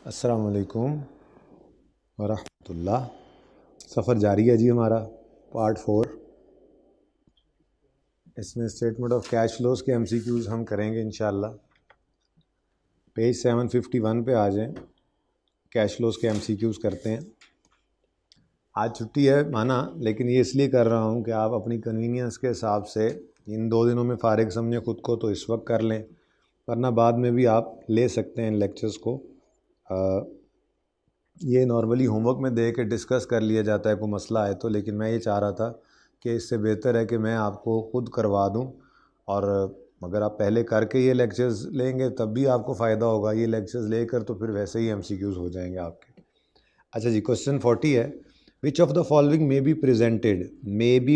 अस्सलाम वालेकुम वरहमतुल्लाह। सफ़र जारी है जी हमारा पार्ट 4। इसमें स्टेटमेंट ऑफ कैश फ्लोज के MCQs हम करेंगे इंशाल्लाह। पेज 751 पे आ जाएं, कैश फ्लोज के MCQs करते हैं। आज छुट्टी है माना, लेकिन ये इसलिए कर रहा हूँ कि आप अपनी कन्वीनियंस के हिसाब से इन 2 दिनों में फ़ारिग समझें ख़ुद को तो इस वक्त कर लें, वरना बाद में भी आप ले सकते हैं इन लेक्चर्स को। ये नॉर्मली होमवर्क में दे के डिस्कस कर लिया जाता है कोई मसला है तो, लेकिन मैं ये चाह रहा था कि इससे बेहतर है कि मैं आपको ख़ुद करवा दूं, और अगर आप पहले करके ये लेक्चर्स लेंगे तब भी आपको फ़ायदा होगा। ये लेक्चर्स लेकर तो फिर वैसे ही MCQs हो जाएंगे आपके। अच्छा जी, क्वेश्चन 40 है, which of the following may be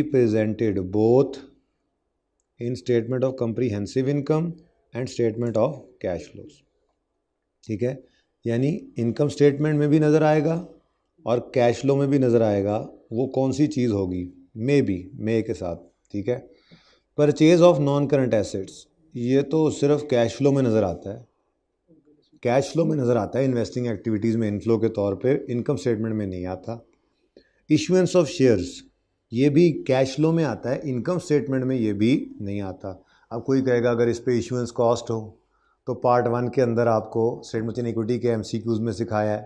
presented both in statement of comprehensive income and statement of cash flows. ठीक है, यानी इनकम स्टेटमेंट में भी नज़र आएगा और कैश फ्लो में भी नज़र आएगा। वो कौन सी चीज़ होगी? मे के साथ। ठीक है, purchase of non current assets, ये तो सिर्फ कैश फ्लो में नज़र आता है, कैश फ्लो में नज़र आता है इन्वेस्टिंग एक्टिविटीज़ में इनफ्लो के तौर पे, इनकम स्टेटमेंट में नहीं आता। इशुएंस ऑफ शेयर्स, ये भी कैश फ्लो में आता है, इनकम स्टेटमेंट में ये भी नहीं आता। अब कोई कहेगा अगर इस पे इशुएंस कॉस्ट हो तो पार्ट 1 के अंदर आपको स्टेटमेंट इन इक्विटी के MCQs में सिखाया है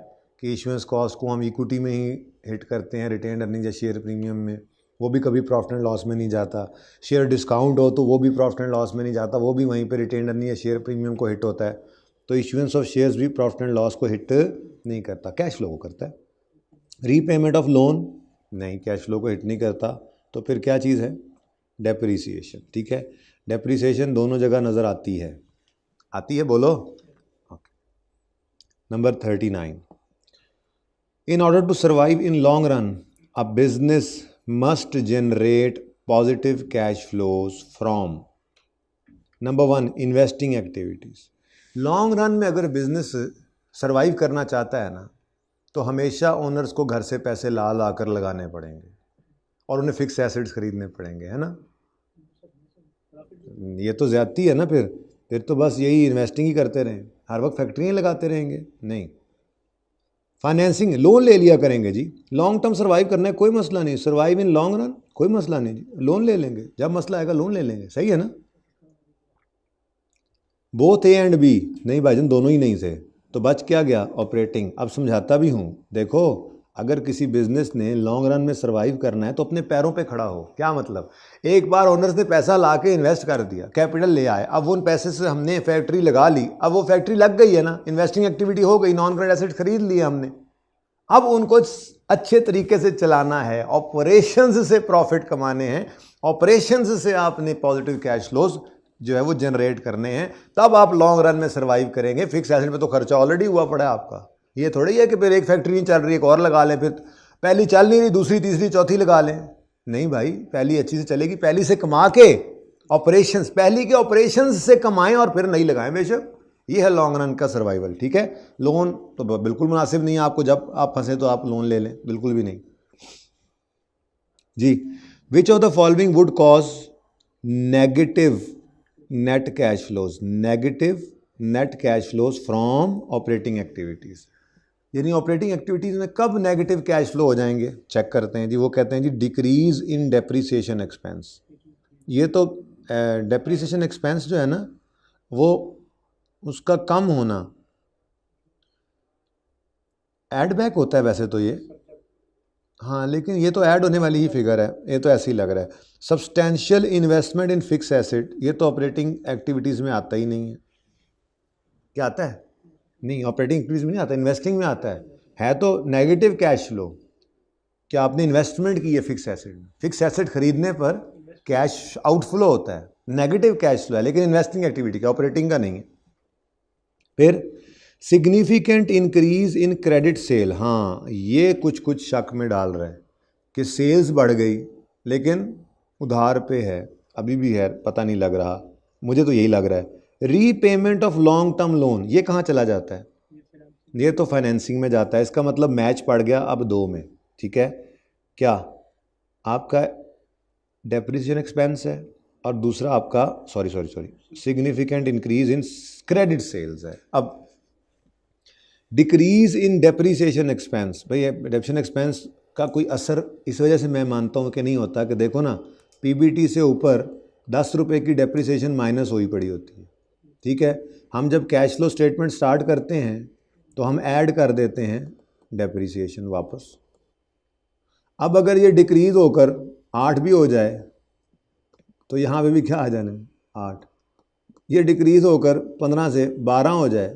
कि इशुएंस कॉस्ट को हम इक्विटी में ही हिट करते हैं, रिटेन अर्निंग या शेयर प्रीमियम में, वो भी कभी प्रॉफिट एंड लॉस में नहीं जाता। शेयर डिस्काउंट हो तो वो भी प्रॉफिट एंड लॉस में नहीं जाता, वो भी वहीं पे रिटेन अर्निंग या शेयर प्रीमियम को हिट होता है। तो इशुएंस ऑफ शेयर्स भी प्रॉफिट एंड लॉस को हिट नहीं करता, कैश फ्लो को करता है। रीपेमेंट ऑफ लोन नहीं, कैश फ्लो को हिट नहीं करता। तो फिर क्या चीज़ है? डेप्रीसिएशन। ठीक है, डेप्रीसिएशन दोनों जगह नज़र आती है बोलो। Number 39, in order to survive in long run, a business must generate positive cash flows from number 1 investing activities। Long run में अगर बिजनेस सरवाइव करना चाहता है ना, तो हमेशा ओनर्स को घर से पैसे ला कर लगाने पड़ेंगे और उन्हें फिक्स एसेट्स खरीदने पड़ेंगे, है ना। ये तो ज़्यादती है ना, फिर तो बस यही इन्वेस्टिंग ही करते रहें, हर वक्त फैक्ट्रियाँ लगाते रहेंगे। नहीं, फाइनेंसिंग, लोन ले लिया करेंगे जी। लॉन्ग टर्म सर्वाइव करना है, कोई मसला नहीं, सर्वाइव इन लॉन्ग रन कोई मसला नहीं जी, लोन ले लेंगे, जब मसला आएगा लोन ले लेंगे। सही है ना। बोथ A एंड B, नहीं भाईजान दोनों ही नहीं थे, तो बच क्या गया? ऑपरेटिंग। अब समझाता भी हूँ, देखो अगर किसी बिजनेस ने लॉन्ग रन में सर्वाइव करना है तो अपने पैरों पे खड़ा हो। क्या मतलब? एक बार ओनर्स ने पैसा ला के इन्वेस्ट कर दिया, कैपिटल ले आए, अब उन पैसे से हमने फैक्ट्री लगा ली, अब वो फैक्ट्री लग गई है ना, इन्वेस्टिंग एक्टिविटी हो गई, नॉन करंट एसेट खरीद लिया हमने, अब उनको अच्छे तरीके से चलाना है, ऑपरेशंस से प्रॉफिट कमाने हैं, ऑपरेशंस से आपने पॉजिटिव कैश फ्लोज जो है वो जनरेट करने हैं, तब आप लॉन्ग रन में सर्वाइव करेंगे। फिक्स एसेट पे तो खर्चा ऑलरेडी हुआ पड़ा है आपका। ये थोड़ी है कि फिर एक फैक्ट्री नहीं चल रही एक और लगा लें, फिर पहली चल नहीं रही दूसरी तीसरी चौथी लगा लें। नहीं भाई, पहली अच्छी से चलेगी, पहली से कमा के ऑपरेशंस, पहली के ऑपरेशंस से कमाएं और फिर नहीं लगाएं बेशक। ये है लॉन्ग रन का सर्वाइवल। ठीक है, लोन तो बिल्कुल मुनासिब नहीं है आपको, जब आप फंसे तो आप लोन ले लें, बिल्कुल भी नहीं जी। Which of the following would cause negative net cash flows, negative net cash flows from operating activities, यानी ऑपरेटिंग एक्टिविटीज़ में कब नेगेटिव कैश फ्लो हो जाएंगे? चेक करते हैं जी। वो कहते हैं जी डिक्रीज इन डेप्रीसिएशन एक्सपेंस। ये तो डेप्रीसिएशन एक्सपेंस जो है ना, वो उसका कम होना, ऐड बैक होता है वैसे तो ये, हाँ, लेकिन ये तो ऐड होने वाली ही फिगर है, ये तो ऐसे ही लग रहा है। Substantial investment in fix asset, ये तो ऑपरेटिंग एक्टिविटीज़ में आता ही नहीं है। क्या आता है? नहीं, ऑपरेटिंग एक्टिविटीज में नहीं आता, इन्वेस्टिंग में आता है तो नेगेटिव कैश फ्लो। क्या आपने इन्वेस्टमेंट की है फिक्स एसेट में, फिक्स एसेट खरीदने पर कैश आउटफ्लो होता है, नेगेटिव कैश फ्लो है, लेकिन इन्वेस्टिंग एक्टिविटी का, ऑपरेटिंग का नहीं है। फिर significant increase in credit sale, हाँ ये कुछ शक में डाल रहा है कि सेल्स बढ़ गई लेकिन उधार पे है, अभी भी है, पता नहीं लग रहा, मुझे तो यही लग रहा है। Repayment of long term loan, ये कहाँ चला जाता है? ये तो फाइनेंसिंग में जाता है, इसका मतलब मैच पड़ गया अब 2 में। ठीक है, क्या आपका डेप्रिसिएशन एक्सपेंस है और दूसरा आपका sorry significant increase in credit sales है। अब डिक्रीज इन डेप्रीसिएशन एक्सपेंस, भाई डेप्रीसिएशन एक्सपेंस का कोई असर इस वजह से मैं मानता हूँ कि नहीं होता कि देखो ना पीबीटी से ऊपर 10 रुपये की डेप्रीसिएशन माइनस हुई पड़ी होती है, ठीक है। हम जब कैश फ्लो स्टेटमेंट स्टार्ट करते हैं तो हम ऐड कर देते हैं डेप्रीसिएशन वापस। अब अगर ये डिक्रीज होकर 8 भी हो जाए तो यहाँ पे भी क्या आ जाना है 8, ये डिक्रीज होकर 15 से 12 हो जाए,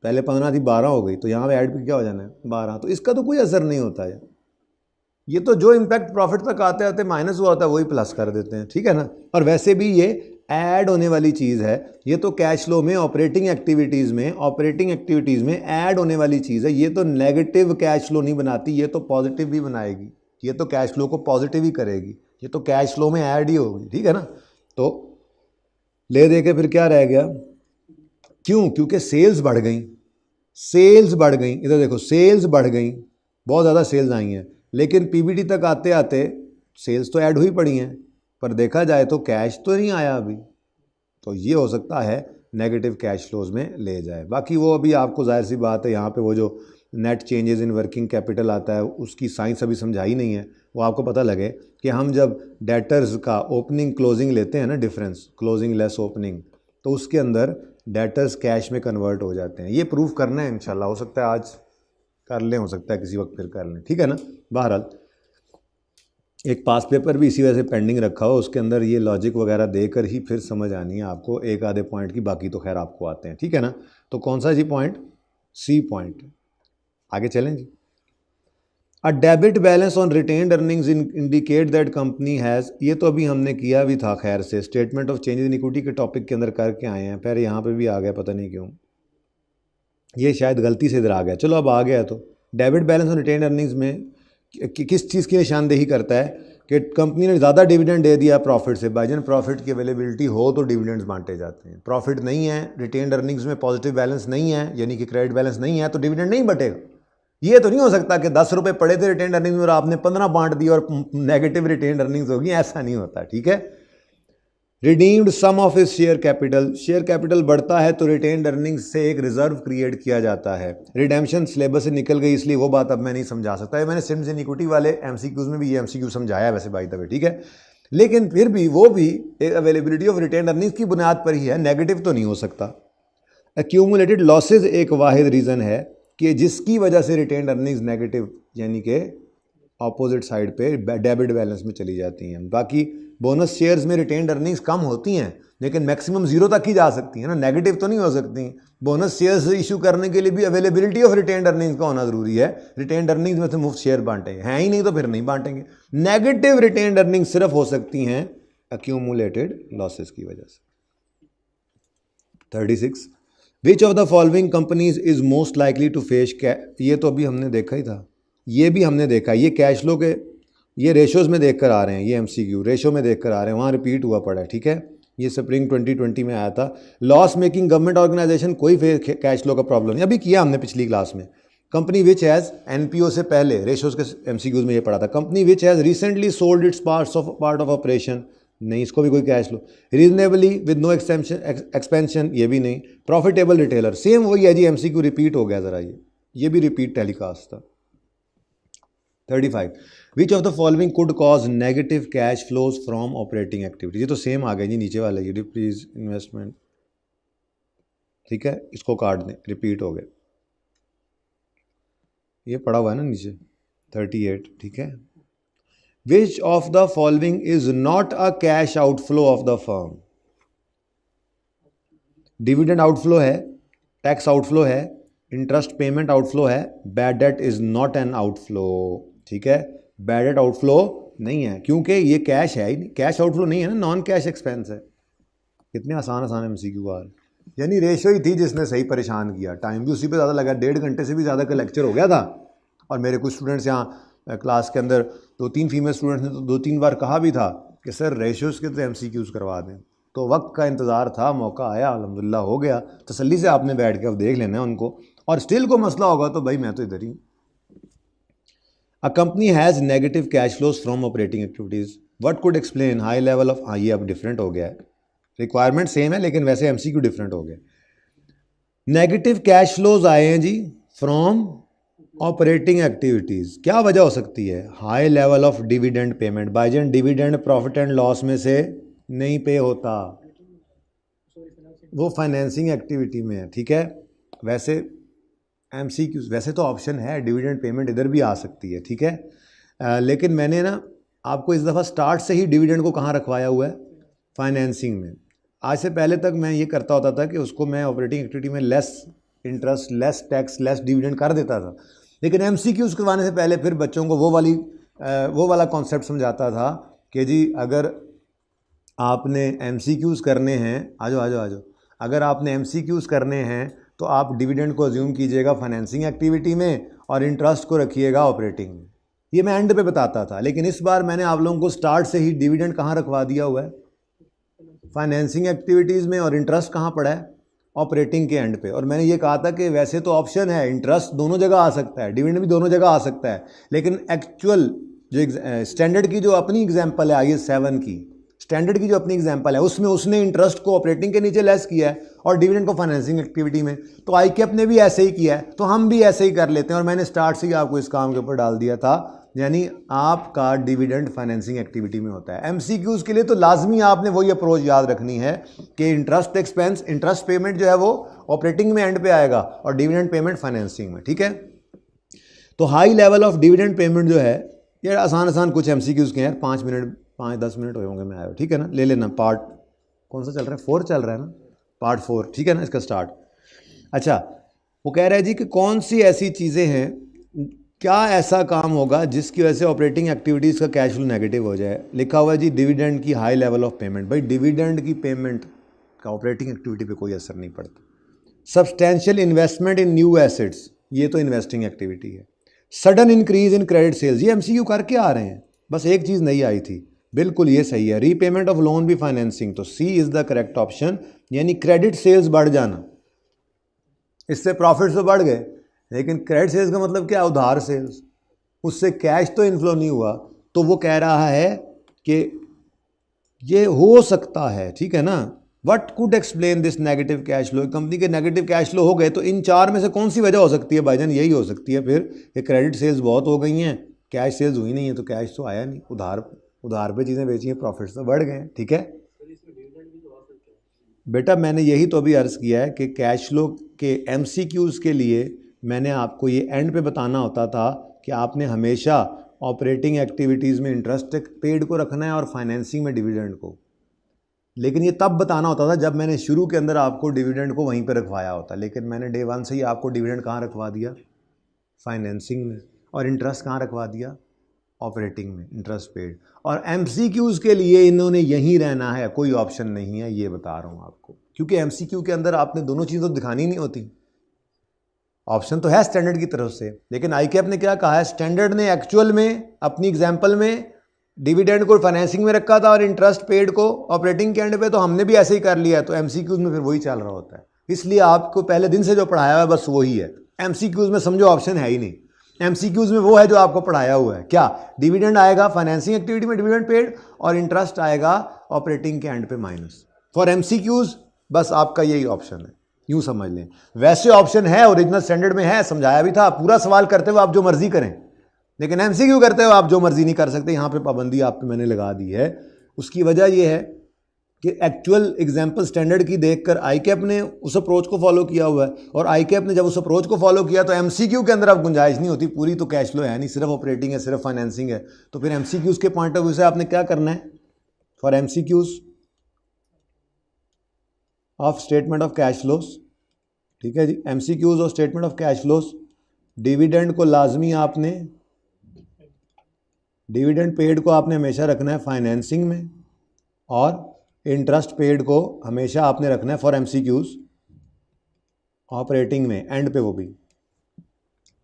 पहले 15 थी 12 हो गई, तो यहाँ पे ऐड भी क्या हो जाना है 12, तो इसका तो कोई असर नहीं होता है। ये तो जो इम्पैक्ट प्रॉफिट तक आते आते माइनस हुआ होता है वही प्लस कर देते हैं, ठीक है ना। और वैसे भी ये ऐड होने वाली चीज़ है, ये तो कैश फ्लो में ऑपरेटिंग एक्टिविटीज़ में ऐड होने वाली चीज़ है। ये तो नेगेटिव कैश फ्लो नहीं बनाती, ये तो पॉजिटिव भी बनाएगी, ये तो कैश फ्लो को पॉजिटिव ही करेगी, ये तो कैश फ्लो में ऐड ही होगी, ठीक है ना। तो ले दे के फिर क्या रह गया, क्यों, क्योंकि सेल्स बढ़ गई, इधर देखो सेल्स बढ़ गई, बहुत ज़्यादा सेल्स आई हैं, लेकिन पीबीटी तक आते आते सेल्स तो ऐड हुई पड़ी हैं, पर देखा जाए तो कैश तो नहीं आया अभी, तो ये हो सकता है नेगेटिव कैश फ्लोज में ले जाए। बाकी वो अभी आपको जाहिर सी बात है यहाँ पे वो जो net changes in working capital आता है उसकी साइंस अभी समझाई नहीं है, वो आपको पता लगे कि हम जब डेटर्स का ओपनिंग क्लोजिंग लेते हैं ना, डिफरेंस क्लोजिंग लेस ओपनिंग, तो उसके अंदर डेटर्स कैश में कन्वर्ट हो जाते हैं। ये प्रूफ करना है इंशाल्लाह, हो सकता है आज कर लें, हो सकता है किसी वक्त फिर कर लें, ठीक है ना। बहरहाल एक पास पेपर भी इसी वजह से पेंडिंग रखा हो, उसके अंदर ये लॉजिक वगैरह देकर ही फिर समझ आनी है आपको एक आधे पॉइंट की, बाकी तो खैर आपको आते हैं, ठीक है ना। तो कौन सा जी पॉइंट, सी पॉइंट, आगे चलें जी। A debit balance on retained earnings indicate that company has, ये तो अभी हमने किया भी था खैर से, statement of changes in equity के टॉपिक के अंदर करके आए हैं, फिर यहाँ पे भी आ गया, पता नहीं क्यों ये शायद गलती से इधर आ गया, चलो अब आ गया। तो debit balance on retained earnings में किस चीज़ की निशानदेही करता है कि कंपनी ने ज़्यादा डिविडेंड दे दिया प्रॉफिट से, भाईजान प्रॉफिट की अवेलेबिलिटी हो तो डिविडेंड्स बांटे जाते हैं, प्रॉफिट नहीं है, रिटेन्ड अर्निंग्स में पॉजिटिव बैलेंस नहीं है, यानी कि क्रेडिट बैलेंस नहीं है, तो डिविडेंड नहीं बटेगा। ये तो नहीं हो सकता कि 10 रुपये पड़े थे रिटेन्ड अर्निंग्स में और आपने 15 बांट दी और नेगेटिव रिटेन्ड अर्निंग्स होगी, ऐसा नहीं होता, ठीक है। Redeemed some of is share capital, share capital बढ़ता है तो रिटेन्ड अर्निंग्स से एक रिजर्व क्रिएट किया जाता है। रिडेम्पशन सिलेबस से निकल गई इसलिए वो बात अब मैं नहीं समझा सकता है, मैंने सिम्स इन इक्विटी वाले एमसीक्यूज में भी ये एमसीक्यू समझाया वैसे बाय द वे, ठीक है। लेकिन फिर भी वो भी एक अवेलेबिलिटी ऑफ रिटेन्ड अर्निंग्स की बुनियाद पर ही है, नेगेटिव तो नहीं हो सकता। एक्यूमुलेटेड लॉसेज एक वाहिद रीज़न है कि जिसकी वजह से रिटेन्ड अर्निंग्स नेगेटिव यानी कि ऑपोजिट साइड पे डेबिट बैलेंस में चली जाती हैं। बाकी बोनस शेयर्स में रिटेन्ड अर्निंग्स कम होती हैं लेकिन मैक्सिमम जीरो तक ही जा सकती हैं ना, नेगेटिव तो नहीं हो सकती। बोनस शेयर्स इशू करने के लिए भी अवेलेबिलिटी ऑफ रिटेन्ड अर्निंग्स का होना जरूरी है, रिटेन्ड अर्निंग्स में से मुफ्त शेयर बांटे हैं ही नहीं तो फिर नहीं बांटेंगे। नेगेटिव रिटेन्ड अर्निंग्स सिर्फ हो सकती हैं एक्यूमुलेटेड लॉसेस की वजह से। 36 which of the following companies is most likely to face, ये तो अभी हमने देखा ही था, ये भी हमने देखा, ये कैश फ्लो के ये रेशोज़ में देख कर आ रहे हैं, ये एमसीक्यू रेशो में देख कर आ रहे हैं, वहाँ रिपीट हुआ पड़ा है, ठीक है। ये स्प्रिंग 2020 में आया था। लॉस मेकिंग गवर्नमेंट ऑर्गेनाइजेशन, कोई कैश फ्लो का प्रॉब्लम नहीं, अभी किया हमने पिछली क्लास में। कंपनी विच हैज़ एनपीओ से पहले रेशोज़ के एमसीक्यूज में ये पढ़ा था। Company which has recently sold its part of operation, नहीं, इसको भी कोई cash flow. Reasonably with no expansion, ये भी नहीं। प्रॉफिटेबल रिटेलर, सेम वही है जी, एमसीक्यू रिपीट हो गया ज़रा, ये भी रिपीट टेलीकास्ट था। 35 विच of the following could cause negative cash flows from operating activities, ये तो सेम आ गया जी नीचे वाला, ये डिप्रीज इन्वेस्टमेंट, ठीक है, इसको काट दें, रिपीट हो गए, ये पड़ा हुआ है ना नीचे 38, ठीक है। Which of the following is not a cash outflow of the firm, dividend outflow है, टैक्स आउटफ्लो है, इंटरेस्ट पेमेंट आउटफ्लो है, bad debt is not an outflow, ठीक है। बैड डेट आउटफ्लो नहीं है क्योंकि ये कैश है ही नहीं, कैश आउटफ्लो नहीं है ना, नॉन कैश एक्सपेंस है। कितने आसान एमसीक्यू आ रहे, यानी रेशो ही थी जिसने सही परेशान किया, टाइम भी उसी पे ज़्यादा लगा, 1.5 घंटे से भी ज़्यादा का लेक्चर हो गया था। और मेरे कुछ स्टूडेंट्स यहाँ क्लास के अंदर 2-3 फीमेल स्टूडेंट्स ने तो 2-3 बार कहा भी था कि सर रेशोज़ के तो एमसीक्यूज़ करवा दें, तो वक्त का इंतज़ार था, मौका आया, अल्हम्दुलिल्लाह हो गया, तसल्ली से आपने बैठ के अब देख लेना है उनको, और स्टिल को मसला होगा तो भाई मैं तो इधर ही। A company has negative cash flows from operating activities. What could explain high level of, हाँ ये अब डिफरेंट हो गया है, रिक्वायरमेंट सेम है लेकिन वैसे एमसीक्यू डिफरेंट हो गया। नेगेटिव कैश फ्लोज आए हैं जी फ्रॉम ऑपरेटिंग एक्टिविटीज़। क्या वजह हो सकती है? High level of dividend payment. भाईजान डिविडेंड प्रॉफिट एंड लॉस में से नहीं पे होता, वो फाइनेंसिंग एक्टिविटी में है, ठीक है। वैसे एमसीक्यू, वैसे तो ऑप्शन है डिविडेंड पेमेंट इधर भी आ सकती है, ठीक है। लेकिन मैंने ना आपको इस दफ़ा स्टार्ट से ही डिविडेंड को कहाँ रखवाया हुआ है? फाइनेंसिंग में। आज से पहले तक मैं ये करता होता था कि उसको मैं ऑपरेटिंग एक्टिविटी में less interest, less tax, less dividend कर देता था, लेकिन एमसीक्यूज करवाने से पहले फिर बच्चों को वो वाला कॉन्सेप्ट समझाता था कि जी अगर आपने एमसीक्यूज करने हैं, आ जाओ, अगर आपने एमसीक्यूज करने हैं तो आप डिविडेंड को अज्यूम कीजिएगा फाइनेंसिंग एक्टिविटी में और इंटरेस्ट को रखिएगा ऑपरेटिंग में। ये मैं एंड पे बताता था, लेकिन इस बार मैंने आप लोगों को स्टार्ट से ही डिविडेंड कहाँ रखवा दिया हुआ है? फाइनेंसिंग एक्टिविटीज़ में, और इंटरेस्ट कहाँ पड़ा है? ऑपरेटिंग के एंड पे। और मैंने ये कहा था कि वैसे तो ऑप्शन है, इंटरेस्ट दोनों जगह आ सकता है, डिविडेंड भी दोनों जगह आ सकता है, लेकिन एक्चुअल जो स्टैंडर्ड की जो अपनी एग्जांपल है IAS 7 की, स्टैंडर्ड की जो अपनी एग्जांपल है उसमें उसने इंटरेस्ट को ऑपरेटिंग के नीचे लेस किया है और डिविडेंड को फाइनेंसिंग एक्टिविटी में। तो ICAP ने भी ऐसे ही किया है, तो हम भी ऐसे ही कर लेते हैं। और मैंने स्टार्ट से ही आपको इस काम के ऊपर डाल दिया था, यानी आपका डिविडेंड फाइनेंसिंग एक्टिविटी में होता है। एमसीक्यूज के लिए तो लाजमी आपने वही अप्रोच याद रखनी है कि इंटरेस्ट एक्सपेंस, इंटरेस्ट पेमेंट जो है वो ऑपरेटिंग में एंड पे आएगा और डिविडेंड पेमेंट फाइनेंसिंग में, ठीक है। तो high level of dividend payment जो है, ये आसान कुछ एमसीक्यूज के हैं, 5-10 मिनट हुए होंगे मैं आया, ठीक है ना। ले लेना, पार्ट कौन सा चल रहा है? 4 चल रहा है ना, पार्ट 4, ठीक है ना, इसका स्टार्ट। अच्छा, वो कह रहा है जी कि कौन सी ऐसी चीज़ें हैं, क्या ऐसा काम होगा जिसकी वजह से ऑपरेटिंग एक्टिविटीज़ का कैश फ्लो नेगेटिव हो जाए? लिखा हुआ है जी डिविडेंड की हाई लेवल ऑफ पेमेंट। भाई डिविडेंड की पेमेंट का ऑपरेटिंग एक्टिविटी पे कोई असर नहीं पड़ता। Substantial investment in new assets, ये तो इन्वेस्टिंग एक्टिविटी है। Sudden increase in credit sales, ये एमसीक्यू करके आ रहे हैं, बस एक चीज़ नहीं आई थी, बिल्कुल ये सही है। रीपेमेंट ऑफ लोन भी फाइनेंसिंग, तो सी इज़ द करेक्ट ऑप्शन, यानी क्रेडिट सेल्स बढ़ जाना, इससे प्रॉफिट्स तो बढ़ गए, लेकिन क्रेडिट सेल्स का मतलब क्या? उधार सेल्स, उससे कैश तो इन्फ्लो नहीं हुआ। तो वो कह रहा है कि ये हो सकता है, ठीक है ना। What could explain this negative cash flow? Company के नेगेटिव कैश फ्लो हो गए, तो इन 4 में से कौन सी वजह हो सकती है भाईजान? यही हो सकती है फिर कि क्रेडिट सेल्स बहुत हो गई हैं, कैश सेल्स हुई नहीं है, तो कैश तो आया नहीं, उधार पे चीज़ें बेची हैं, प्रॉफिट्स तो बढ़ गए, ठीक है। बेटा मैंने यही तो अभी अर्ज़ किया है कि कैश फ्लो के एमसीक्यूज़ के लिए मैंने आपको ये एंड पे बताना होता था कि आपने हमेशा ऑपरेटिंग एक्टिविटीज़ में इंटरेस्ट पेड को रखना है और फाइनेंसिंग में डिविडेंड को, लेकिन ये तब बताना होता था जब मैंने शुरू के अंदर आपको डिविडेंड को वहीं पे रखवाया होता। लेकिन मैंने डे 1 से ही आपको डिविडेंड कहाँ रखवा दिया? फाइनेंसिंग में। और इंटरेस्ट कहाँ रखवा दिया? ऑपरेटिंग में, इंटरेस्ट पेड। और एमसीक्यूज़ के लिए इन्होंने यहीं रहना है, कोई ऑप्शन नहीं है, ये बता रहा हूँ आपको, क्योंकि एमसीक्यू के अंदर आपने दोनों चीज़ें तो दिखानी नहीं होती। ऑप्शन तो है स्टैंडर्ड की तरफ से, लेकिन ICAP ने क्या कहा है? स्टैंडर्ड ने एक्चुअल में अपनी एग्जाम्पल में डिविडेंड को फाइनेंसिंग में रखा था और इंटरेस्ट पेड को ऑपरेटिंग के एंड पे, तो हमने भी ऐसे ही कर लिया। तो एमसीक्यूज़ में फिर वही चल रहा होता है, इसलिए आपको पहले दिन से जो पढ़ाया हुआ है बस वही है। एमसीक्यूज़ में समझो ऑप्शन है ही नहीं, एमसीक्यूज़ में वो है जो आपको पढ़ाया हुआ है। क्या? डिविडेंड आएगा फाइनेंसिंग एक्टिविटी में, डिविडेंड पेड, और इंटरेस्ट आएगा ऑपरेटिंग के एंड पे माइनस। फॉर एमसीक्यूज़ बस आपका यही ऑप्शन है, यूँ समझ लें। वैसे ऑप्शन है, ओरिजिनल स्टैंडर्ड में है, समझाया भी था। पूरा सवाल करते हुए आप जो मर्जी करें, लेकिन एमसीक्यू करते हुए आप जो मर्जी नहीं कर सकते। यहाँ पे पाबंदी आप पे मैंने लगा दी है। उसकी वजह यह है कि एक्चुअल एग्जाम्पल स्टैंडर्ड की देखकर ICAP ने उस अप्रोच को फॉलो किया हुआ है, और ICAP ने जब उस अप्रोच को फॉलो किया तो एमसीक्यू के अंदर अब गुंजाइश नहीं होती। पूरी तो कैश फ्लो है नहीं, सिर्फ ऑपरेटिंग है, सिर्फ फाइनेंसिंग है। तो फिर एमसीक्यूज़ के पॉइंट ऑफ व्यू से आपने क्या करना है? For MCQs of statement of cash flows, ठीक है जी, MCQs of statement of cash flows, dividend को लाजमी आपने, डिविडेंड पेड को आपने हमेशा रखना है फाइनेंसिंग में, और इंटरेस्ट पेड को हमेशा आपने रखना है फॉर एमसीक्यूज़ ऑपरेटिंग में, एंड पे वो भी।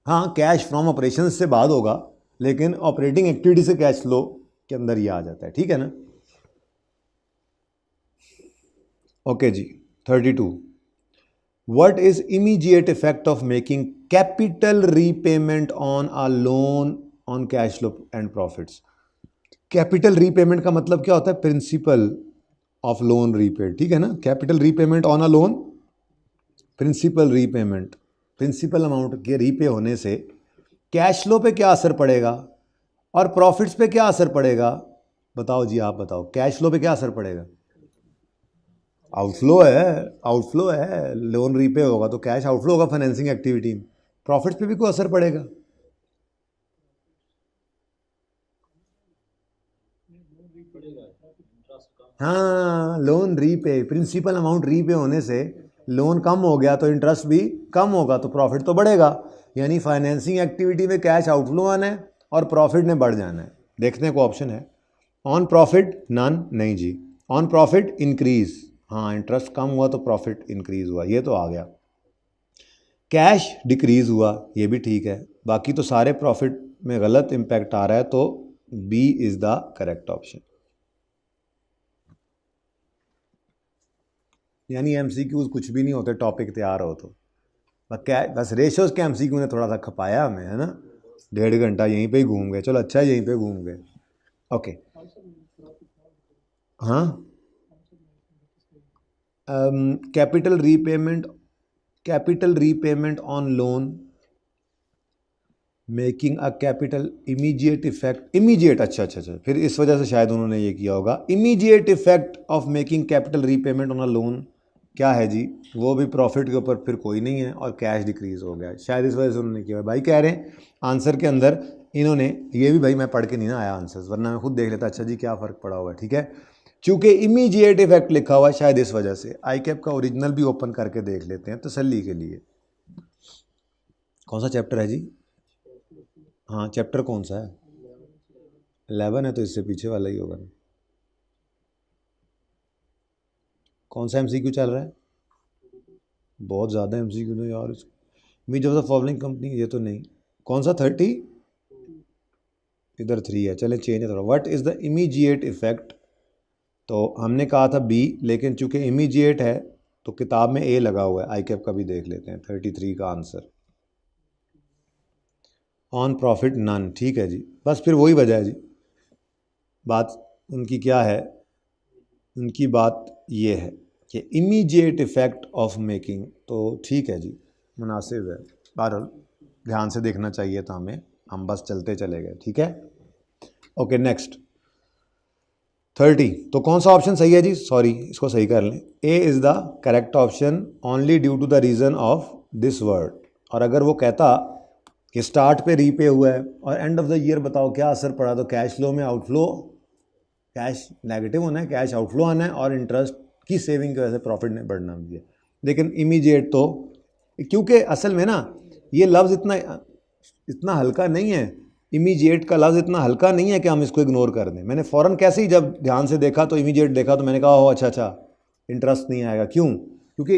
हाँ, कैश फ्रॉम ऑपरेशन से बाद होगा, लेकिन ऑपरेटिंग एक्टिविटी से कैश फ्लो के अंदर ही आ जाता है, ठीक है ना। ओके जी, 32, what is immediate effect of making capital repayment on a loan on cash flow and profits? Capital repayment का मतलब क्या होता है? प्रिंसिपल ऑफ लोन रीपेड, ठीक है ना। Capital repayment on a loan, principal repayment. Principal amount के repay होने से कैश फ्लो पे क्या असर पड़ेगा और प्रॉफिट्स पे क्या असर पड़ेगा? बताओ जी, आप बताओ, कैश फ्लो पे क्या असर पड़ेगा? आउटफ्लो है, लोन रीपे होगा तो कैश आउटफ्लो होगा फाइनेंसिंग एक्टिविटी में। प्रॉफिट्स पे भी कोई असर पड़ेगा? हाँ, loan repay, principal amount repay होने से लोन कम हो गया तो इंटरेस्ट भी कम होगा तो प्रॉफिट तो बढ़ेगा। यानी फाइनेंसिंग एक्टिविटी में कैश आउटफ्लो आना है और प्रॉफिट ने बढ़ जाना है। देखने को ऑप्शन है ऑन प्रॉफिट नन, नहीं जी, ऑन प्रॉफिट इंक्रीज, हाँ इंटरेस्ट कम हुआ तो प्रॉफिट इंक्रीज हुआ, ये तो आ गया। कैश डिक्रीज हुआ, ये भी ठीक है। बाकी तो सारे प्रॉफिट में गलत इंपैक्ट आ रहा है, तो B is the correct option. यानी एमसीक्यूज कुछ भी नहीं होते, टॉपिक तैयार हो तो बस रेशियोज के एमसीक्यू ने थोड़ा सा खपाया हमें, है ना। 1.5 घंटा यहीं पे ही घूम गए, चलो अच्छा है यहीं पे घूम गए। ओके, हाँ, capital repayment on loan making a capital immediate effect, immediate, अच्छा, फिर इस वजह से शायद उन्होंने ये किया होगा। Immediate effect of making capital repayment on a loan क्या है जी? वो भी प्रॉफिट के ऊपर फिर कोई नहीं है और कैश डिक्रीज हो गया, शायद इस वजह से उन्होंने किया। भाई कह रहे हैं आंसर के अंदर इन्होंने, ये भी भाई मैं पढ़ के नहीं ना आया आंसर, वरना मैं खुद देख लेता अच्छा जी क्या फ़र्क पड़ा हुआ है, ठीक है। चूंकि इमीडिएट इफेक्ट लिखा हुआ है शायद इस वजह से। आई कैप का ओरिजिनल भी ओपन करके देख लेते हैं तसल्ली के लिए। कौन सा चैप्टर है जी? हाँ, चैप्टर कौन सा है? 11 है, तो इससे पीछे वाला ही होगा ना। कौन सा एमसीक्यू चल रहा है? बहुत ज़्यादा एमसीक्यू तो यार, मीज ऑफ द फॉलोइंग कंपनी, ये तो नहीं। कौन सा 30? इधर 3 है, चले चेंज है थोड़ा। What is the immediate effect? तो हमने कहा था बी, लेकिन चूंकि इमीडिएट है तो किताब में ए लगा हुआ है। आई कैप का भी देख लेते हैं, 33 का आंसर। ऑन प्रॉफिट नन, ठीक है जी, बस फिर वही वजह है जी। बात उनकी क्या है? उनकी बात ये है कि इमीडिएट इफेक्ट ऑफ मेकिंग, तो ठीक है जी, मुनासिब है। बहरहाल ध्यान से देखना चाहिए था हमें, हम बस चलते चले गए, ठीक है। Okay, next 30। तो कौन सा ऑप्शन सही है जी? सॉरी, इसको सही कर लें। A is the correct option only due to the reason of this word. और अगर वो कहता कि स्टार्ट पे रीपे हुआ है और एंड ऑफ द ईयर बताओ क्या असर पड़ा, तो कैश फ्लो में आउटफ्लो, कैश नेगेटिव होना है, कैश आउटफ्लो आना है, और इंटरेस्ट की सेविंग की वजह से प्रॉफिट ने बढ़ना भी है। लेकिन इमीडिएट तो, क्योंकि असल में ना ये लफ्ज़ इतना हल्का नहीं है, इमीडिएट का लफ्ज़ इतना हल्का नहीं है कि हम इसको इग्नोर कर दें। मैंने फ़ौरन कैसे ही जब ध्यान से देखा तो इमीडिएट देखा तो मैंने कहा हो अच्छा इंटरेस्ट नहीं आएगा। क्यों? क्योंकि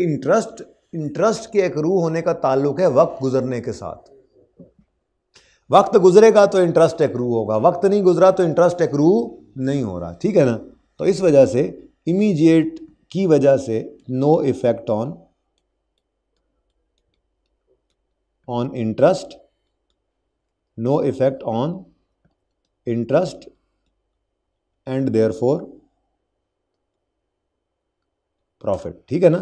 इंटरेस्ट के एक्रू होने का ताल्लुक है वक्त गुजरने के साथ। वक्त गुजरेगा तो इंटरेस्ट एक्रू होगा, वक्त नहीं गुजरा तो इंटरेस्ट एक्रू नहीं हो रहा, ठीक है ना। तो इस वजह से इमीडिएट की वजह से no effect on interest, no effect on interest and therefore profit, ठीक है ना।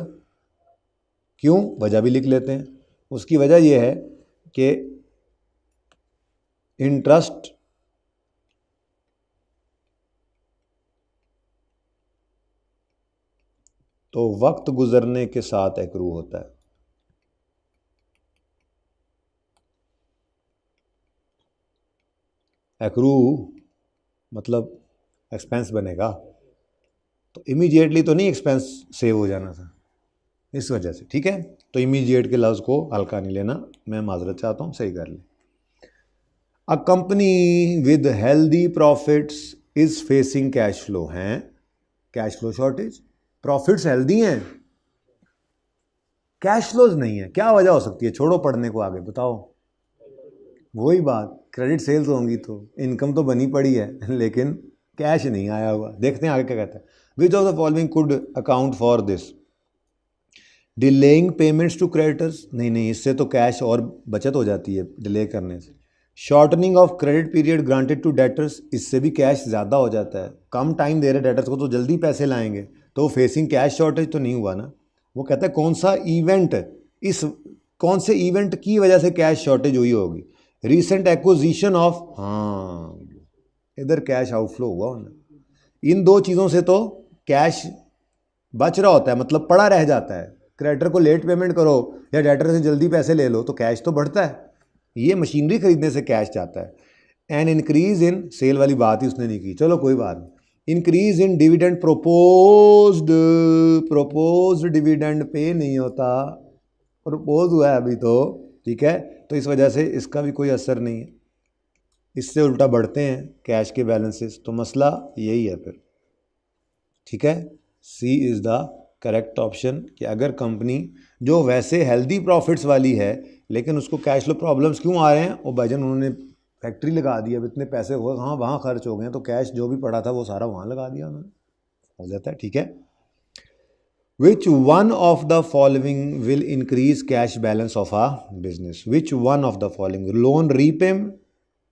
क्यों? वजह भी लिख लेते हैं। उसकी वजह यह है कि इंटरेस्ट तो वक्त गुजरने के साथ एक्रू होता है। एक्रू मतलब एक्सपेंस बनेगा, तो इमीडिएटली तो नहीं एक्सपेंस सेव हो जाना था, इस वजह से, ठीक है। तो इमीडिएट के लफ्ज़ को हल्का नहीं लेना, मैं माजरत चाहता हूँ, सही कर लें। A company with healthy profits is facing cash flow, हैं cash flow shortage, profits healthy हैं, कैश फ्लोज नहीं है, क्या वजह हो सकती है? छोड़ो पढ़ने को, आगे बताओ। वही बात, क्रेडिट सेल्स होंगी तो इनकम तो बनी पड़ी है लेकिन कैश नहीं आया हुआ। देखते हैं आगे क्या कहता है। Which of the following could account for this? Delaying payments to creditors, नहीं, इससे तो कैश और बचत हो जाती है डिले करने से। Shortening of credit period granted to debtors, इससे भी कैश ज़्यादा हो जाता है, कम टाइम दे रहे डेटर्स को तो जल्दी पैसे लाएंगे, तो फेसिंग कैश शॉर्टेज तो नहीं हुआ ना। वो कहता है कौन सा इवेंट इस कौन से इवेंट की वजह से कैश शॉर्टेज हुई होगी? रीसेंट एक्विजिशन ऑफ, हाँ इधर कैश आउटफ्लो हुआ होना। इन दो चीज़ों से तो कैश बच रहा होता है, मतलब पड़ा रह जाता है। क्रेडिटर को लेट पेमेंट करो या डेटर से जल्दी पैसे ले लो तो कैश तो बढ़ता है। ये मशीनरी खरीदने से कैश जाता है। एन इंक्रीज इन, सेल वाली बात ही उसने नहीं की, चलो कोई बात नहीं। Increase in dividend proposed dividend pay नहीं होता, प्रपोज हुआ है अभी तो, ठीक है, तो इस वजह से इसका भी कोई असर नहीं है, इससे उल्टा बढ़ते हैं कैश के बैलेंसेस। तो मसला यही है फिर, ठीक है। सी इज़ द करेक्ट ऑप्शन कि अगर कंपनी जो वैसे हेल्दी प्रॉफिट्स वाली है लेकिन उसको कैश फ्लो प्रॉब्लम्स क्यों आ रहे हैं, वो भाईजान उन्होंने फैक्ट्री लगा दी, अब इतने पैसे हो गए, हाँ वहाँ खर्च हो गए तो कैश जो भी पड़ा था वो सारा वहाँ लगा दिया उन्होंने, हो जाता है, ठीक है। Which one of the following will increase cash balance of a business? Which one of the following? Loan repayment,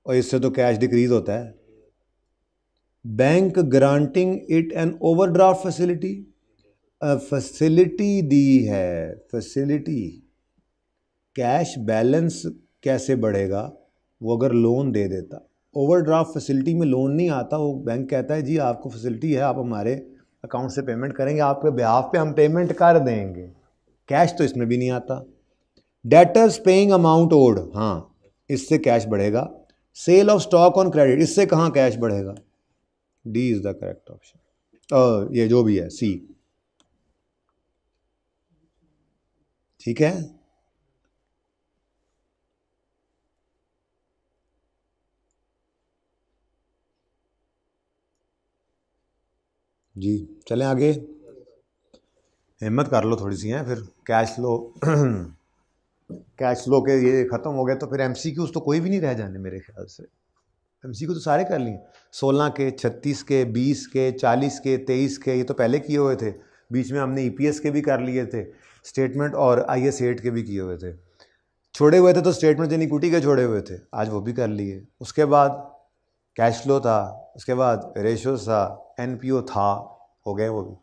और इससे तो कैश डिक्रीज होता है। Bank granting it an overdraft facility, facility दी है, फैसिलिटी, कैश बैलेंस कैसे बढ़ेगा वो अगर लोन दे देता। ओवरड्राफ्ट फैसिलिटी में लोन नहीं आता, वो बैंक कहता है जी आपको फैसिलिटी है, आप हमारे अकाउंट से पेमेंट करेंगे, आपके बिहाफ पे हम पेमेंट कर देंगे, कैश तो इसमें भी नहीं आता। डेटर्स पेइंग अमाउंट ओड, हाँ इससे कैश बढ़ेगा। Sale of stock on credit, इससे कहाँ कैश बढ़ेगा? D is the correct option, ये जो भी है सी, ठीक है। जी चलें आगे, हिम्मत कर लो थोड़ी सी हैं, फिर कैश फ्लो कैश फ्लो के ये ख़त्म हो गए तो फिर एमसीक्यूज तो कोई भी नहीं रह जाने मेरे ख्याल से। एमसीक्यू तो सारे कर लिए, 16 के, 36 के, 20 के, 40 के, 23 के, ये तो पहले किए हुए थे, बीच में हमने ईपीएस के भी कर लिए थे, स्टेटमेंट और IS 8 के भी किए हुए थे। छोड़े हुए थे तो स्टेटमेंट जन इक्विटी के छोड़े हुए थे, आज वो भी कर लिए। उसके बाद कैश फ्लो था, उसके बाद रेशोज था, NPO था, हो गए वो भी।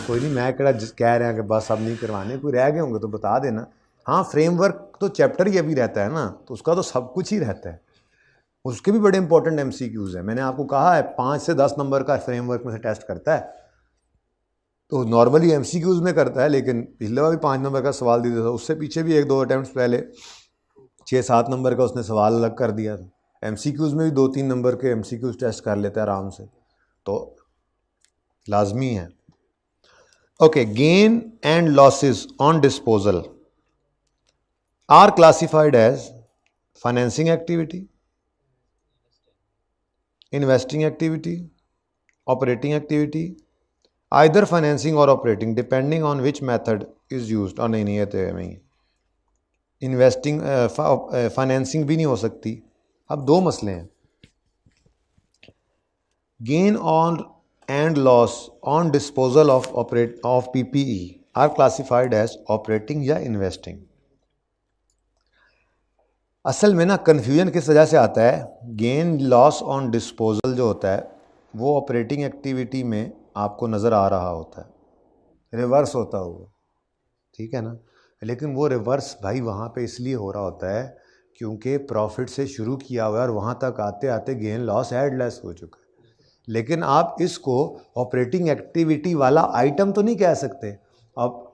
कोई नहीं, मैं कह रहे हैं कि बस अब नहीं करवाने, कोई रह गए होंगे तो बता देना। हाँ फ्रेमवर्क तो चैप्टर ही अभी रहता है ना, तो उसका तो सब कुछ ही रहता है, उसके भी बड़े इंपॉर्टेंट MCQs हैं। मैंने आपको कहा है 5 से 10 नंबर का फ्रेमवर्क में से टेस्ट करता है, तो नॉर्मली MCQs में करता है, लेकिन पिछले बार भी 5 नंबर का सवाल दे दिया था, उससे पीछे भी 1-2 अटैम्प्ट पहले 6-7 नंबर का उसने सवाल अलग कर दिया था। MCQs में भी 2-3 नंबर के MCQs टेस्ट कर लेते हैं आराम से, तो लाजमी है। Okay, gain and losses on disposal are classified as financing activity, investing activity, operating activity, either financing और operating depending on which method is used. और नहीं है तो नहीं, इन्वेस्टिंग फाइनेंसिंग भी नहीं हो सकती। अब दो मसले हैं, gain on and loss on disposal of PPE are classified as operating या इन्वेस्टिंग। असल में ना कन्फ्यूजन किस वजह से आता है, गेन लॉस ऑन डिस्पोजल जो होता है वो ऑपरेटिंग एक्टिविटी में आपको नज़र आ रहा होता है, रिवर्स होता हुआ, ठीक है ना। लेकिन वो रिवर्स भाई वहाँ पे इसलिए हो रहा होता है क्योंकि प्रॉफिट से शुरू किया हुआ है और वहाँ तक आते आते गेन लॉस एड लेस हो चुका है। लेकिन आप इसको ऑपरेटिंग एक्टिविटी वाला आइटम तो नहीं कह सकते। अब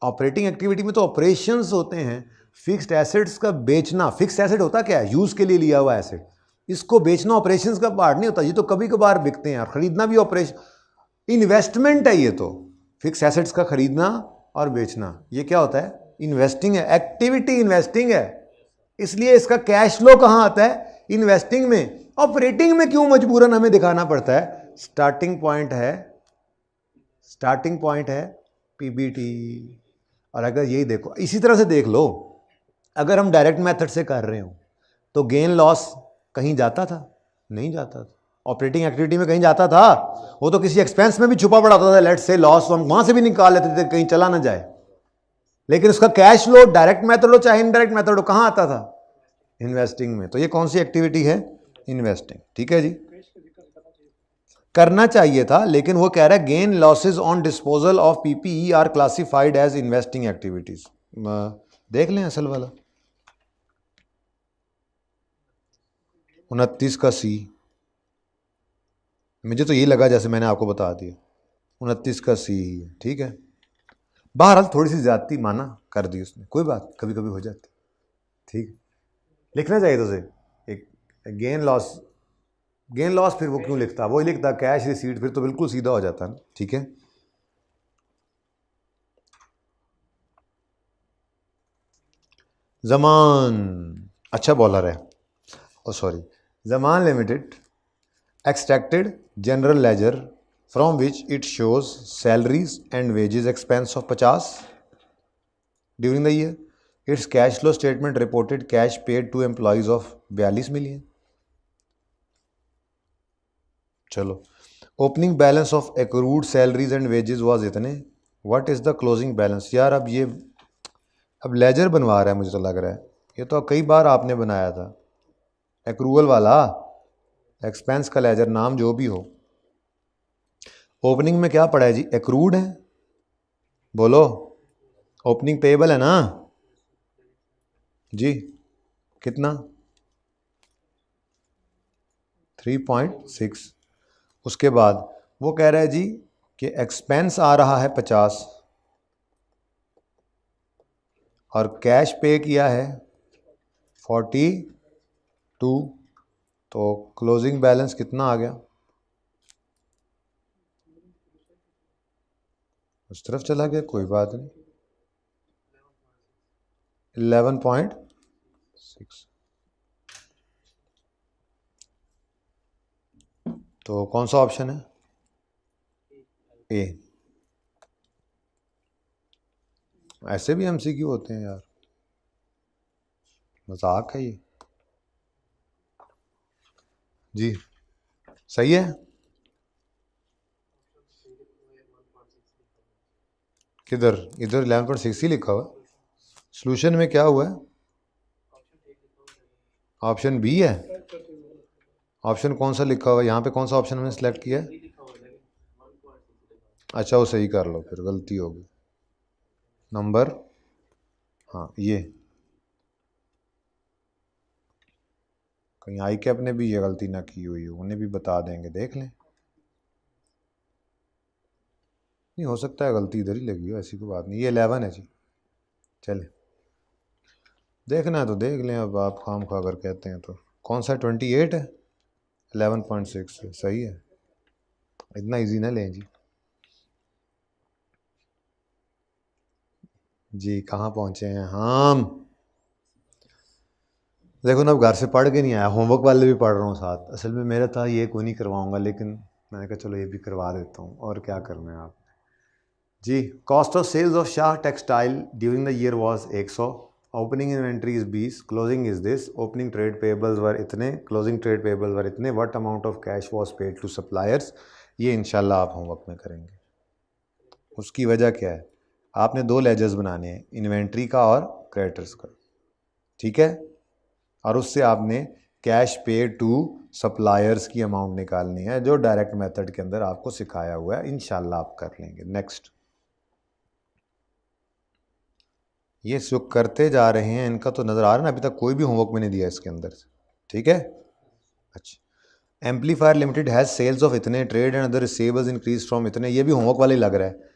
ऑपरेटिंग एक्टिविटी में तो ऑपरेशंस होते हैं, फिक्स्ड एसेट्स का बेचना, फिक्स्ड एसेट होता क्या है, यूज़ के लिए लिया हुआ एसेट, इसको बेचना ऑपरेशंस का पार्ट नहीं होता, ये तो कभी कभार बिकते हैं और ख़रीदना भी ऑपरेशन, इन्वेस्टमेंट है ये तो, फिक्स एसेट्स का खरीदना और बेचना, ये क्या होता है, इन्वेस्टिंग है, एक्टिविटी इन्वेस्टिंग है, इसलिए इसका कैश फ्लो कहाँ आता है, इन्वेस्टिंग में। ऑपरेटिंग में क्यों मजबूरन हमें दिखाना पड़ता है, स्टार्टिंग पॉइंट है PBT। और अगर यही देखो, इसी तरह से देख लो, अगर हम डायरेक्ट मेथड से कर रहे हो तो गेन लॉस कहीं जाता था, नहीं जाता था। ऑपरेटिंग एक्टिविटी में कहीं जाता था, वो तो किसी एक्सपेंस में भी छुपा पड़ा होता था, लेट्स से लॉस हम वहां से भी निकाल लेते थे कहीं चला ना जाए। लेकिन उसका कैश फ्लो डायरेक्ट मेथड हो चाहे इनडायरेक्ट मेथड हो, कहाँ आता था, इन्वेस्टिंग में। तो ये कौन सी एक्टिविटी है, इन्वेस्टिंग, ठीक है जी, करना चाहिए था, लेकिन वो कह रहा है gain losses on disposal of PPE are classified as investing activities. देख लें असल वाला 29 का सी, मुझे तो ये लगा जैसे मैंने आपको बता दिया 29 का सी, ठीक है। बहरहाल थोड़ी सी ज्यादती माना कर दी उसने, कोई बात, कभी कभी हो जाती, ठीक। लिखना चाहिए तो उसे एक गेन लॉस, फिर वो क्यों लिखता, वो ही लिखता कैश रिसीट, फिर तो बिल्कुल सीधा हो जाता ना, ठीक है। जमान अच्छा बॉलर है, oh sorry, Zaman limited extracted general ledger from which it shows salaries and wages expense of 50 during the year. Its cash flow statement reported cash paid to employees of 42 million. चलो, opening balance of accrued salaries and wages was इतने, what is the closing balance? यार अब laser बनवा रहा है, मुझे तो लग रहा है ये तो कई बार आपने बनाया था, एक्रूवल वाला एक्सपेंस का लेजर, नाम जो भी हो। ओपनिंग में क्या पड़ा है जी, एक्रूड है, बोलो, ओपनिंग पेएबल है ना जी, कितना 3.6। उसके बाद वो कह रहा है जी कि एक्सपेंस आ रहा है 50 और कैश पे किया है 42, तो क्लोजिंग बैलेंस कितना आ गया, उस तरफ चला गया, कोई बात नहीं, 11.6। तो कौन सा ऑप्शन है, ए। ऐसे भी एमसीक्यू होते हैं यार, मजाक है ये जी, सही है। किधर, इधर 11.6 ही लिखा हुआ, सोल्यूशन में क्या हुआ है, ऑप्शन बी है। ऑप्शन कौन सा लिखा हुआ है यहाँ पे, कौन सा ऑप्शन हमने सेलेक्ट किया है, अच्छा वो सही कर लो, फिर गलती होगी नंबर, हाँ ये कहीं आई कैप ने भी ये गलती ना की हुई हो, उन्हें भी बता देंगे, देख लें, नहीं हो सकता है गलती इधर ही लगी हो, ऐसी कोई बात नहीं, ये 11 है जी, चले देखना है तो देख लें, अब आप खाम खा कर कहते हैं तो कौन सा 28 है, 11.6 सही है, इतना इजी ना लें जी कहाँ पहुँचे हैं हम, देखो ना, अब घर से पढ़ के नहीं आया, होमवर्क वाले भी पढ़ रहा हूँ साथ, असल में मेरा था ये कोई नहीं करवाऊँगा, लेकिन मैंने कहा चलो ये भी करवा देता हूँ, और क्या करना है आप जी। Cost of sales of Shah textile during the year was 100, opening inventory is 20, closing is this, opening trade payables were इतने, क्लोजिंग ट्रेड पेबल्स वर इतने, what amount of cash was paid to suppliers, ये इंशाल्लाह आप homework में करेंगे। उसकी वजह क्या है, आपने 2 लेजर्स बनाने हैं, इन्वेंट्री का और क्रेडिटर्स का, ठीक है, और उससे आपने कैश पेड टू सप्लायर्स की अमाउंट निकालनी है, जो डायरेक्ट मेथड के अंदर आपको सिखाया हुआ है, इंशाल्लाह आप कर लेंगे। नेक्स्ट, ये जो करते जा रहे हैं इनका तो नज़र आ रहा है ना, अभी तक कोई भी होमवर्क में नहीं दिया इसके अंदर से, ठीक है। अच्छा, amplifier limited has sales of इतने, trade and other receivables increase from इतने, ये भी होमवर्क वाले लग रहा है,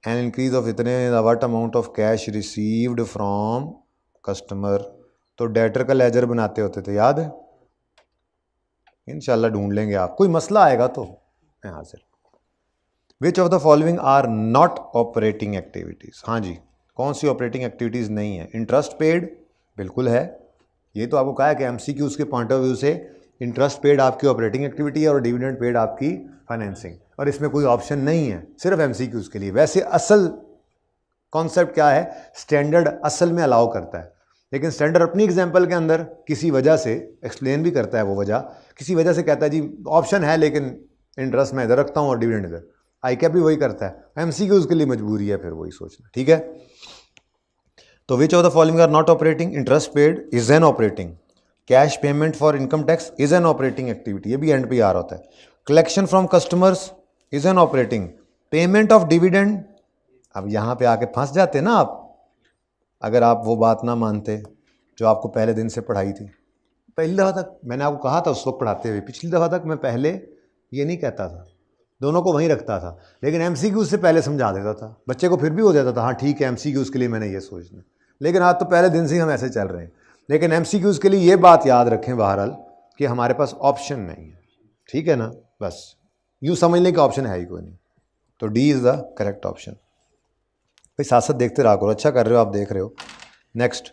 एंड इंक्रीज ऑफ इतने, what amount of cash received from customer, तो डेटर का लेजर बनाते होते थे, याद है, इंशाल्लाह ढूंढ लेंगे आप, कोई मसला आएगा तो मैं हाजिर। Which of the following are not operating activities, हाँ जी, कौन सी ऑपरेटिंग एक्टिविटीज़ नहीं है, इंटरेस्ट पेड बिल्कुल है, ये तो आपको कहा है कि एमसीक्यूज़ के पॉइंट ऑफ व्यू से इंटरेस्ट पेड आपकी ऑपरेटिंग एक्टिविटी है और डिविडेंड पेड आपकी फाइनेंसिंग, और इसमें कोई ऑप्शन नहीं है, सिर्फ एमसीक्यूज़ के लिए। वैसे असल कॉन्सेप्ट क्या है, स्टैंडर्ड असल में अलाउ करता है, लेकिन स्टैंडर्ड अपनी एग्जाम्पल के अंदर किसी वजह से एक्सप्लेन भी करता है, वो वजह किसी वजह से कहता है जी ऑप्शन है लेकिन इंटरेस्ट मैं इधर रखता हूँ और डिविडेंड इधर, आई कैप भी वही करता है, एमसीक्यूज़ के लिए मजबूरी है फिर वही सोचना, ठीक है। तो which of the following are not operating, interest paid is an operating, cash payment for income tax is an operating activity, ये भी एंड पे आ रहा होता है, collection from customers is an operating, payment of dividend, अब यहाँ पे आके फंस जाते हैं ना आप, अगर आप वो बात ना मानते जो आपको पहले दिन से पढ़ाई थी। पहली दफ़ा तक मैंने आपको कहा था उस वक्त पढ़ाते हुए, पिछली दफ़ा तक मैं पहले ये नहीं कहता था, दोनों को वहीं रखता था, लेकिन MCQ से पहले समझा देता था, बच्चे को फिर भी हो जाता था हाँ ठीक है MCQ के लिए मैंने ये सोचना। लेकिन आज तो पहले दिन से ही हम ऐसे चल रहे हैं। लेकिन MCQ के लिए ये बात याद रखें बहरहाल कि हमारे पास ऑप्शन नहीं है, ठीक है ना, बस यूँ समझने का ऑप्शन है ही कोई नहीं। तो D is the correct option. भाई साथ साथ देखते रहा करो, अच्छा कर रहे हो आप, देख रहे हो। Next,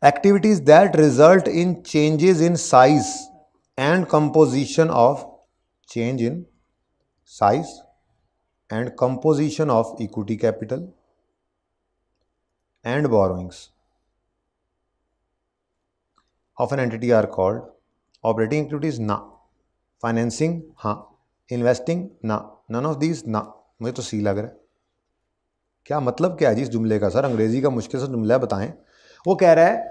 activities that result in changes in size and composition of change in size and composition of equity capital and borrowings of an entity are called operating activities ना, financing हाँ, investing ना, none of these ना। मुझे तो सी लग रहा है। क्या मतलब क्या है जी इस जुमले का? सर अंग्रेजी का मुश्किल सा जुमला बताएं। वो कह रहा है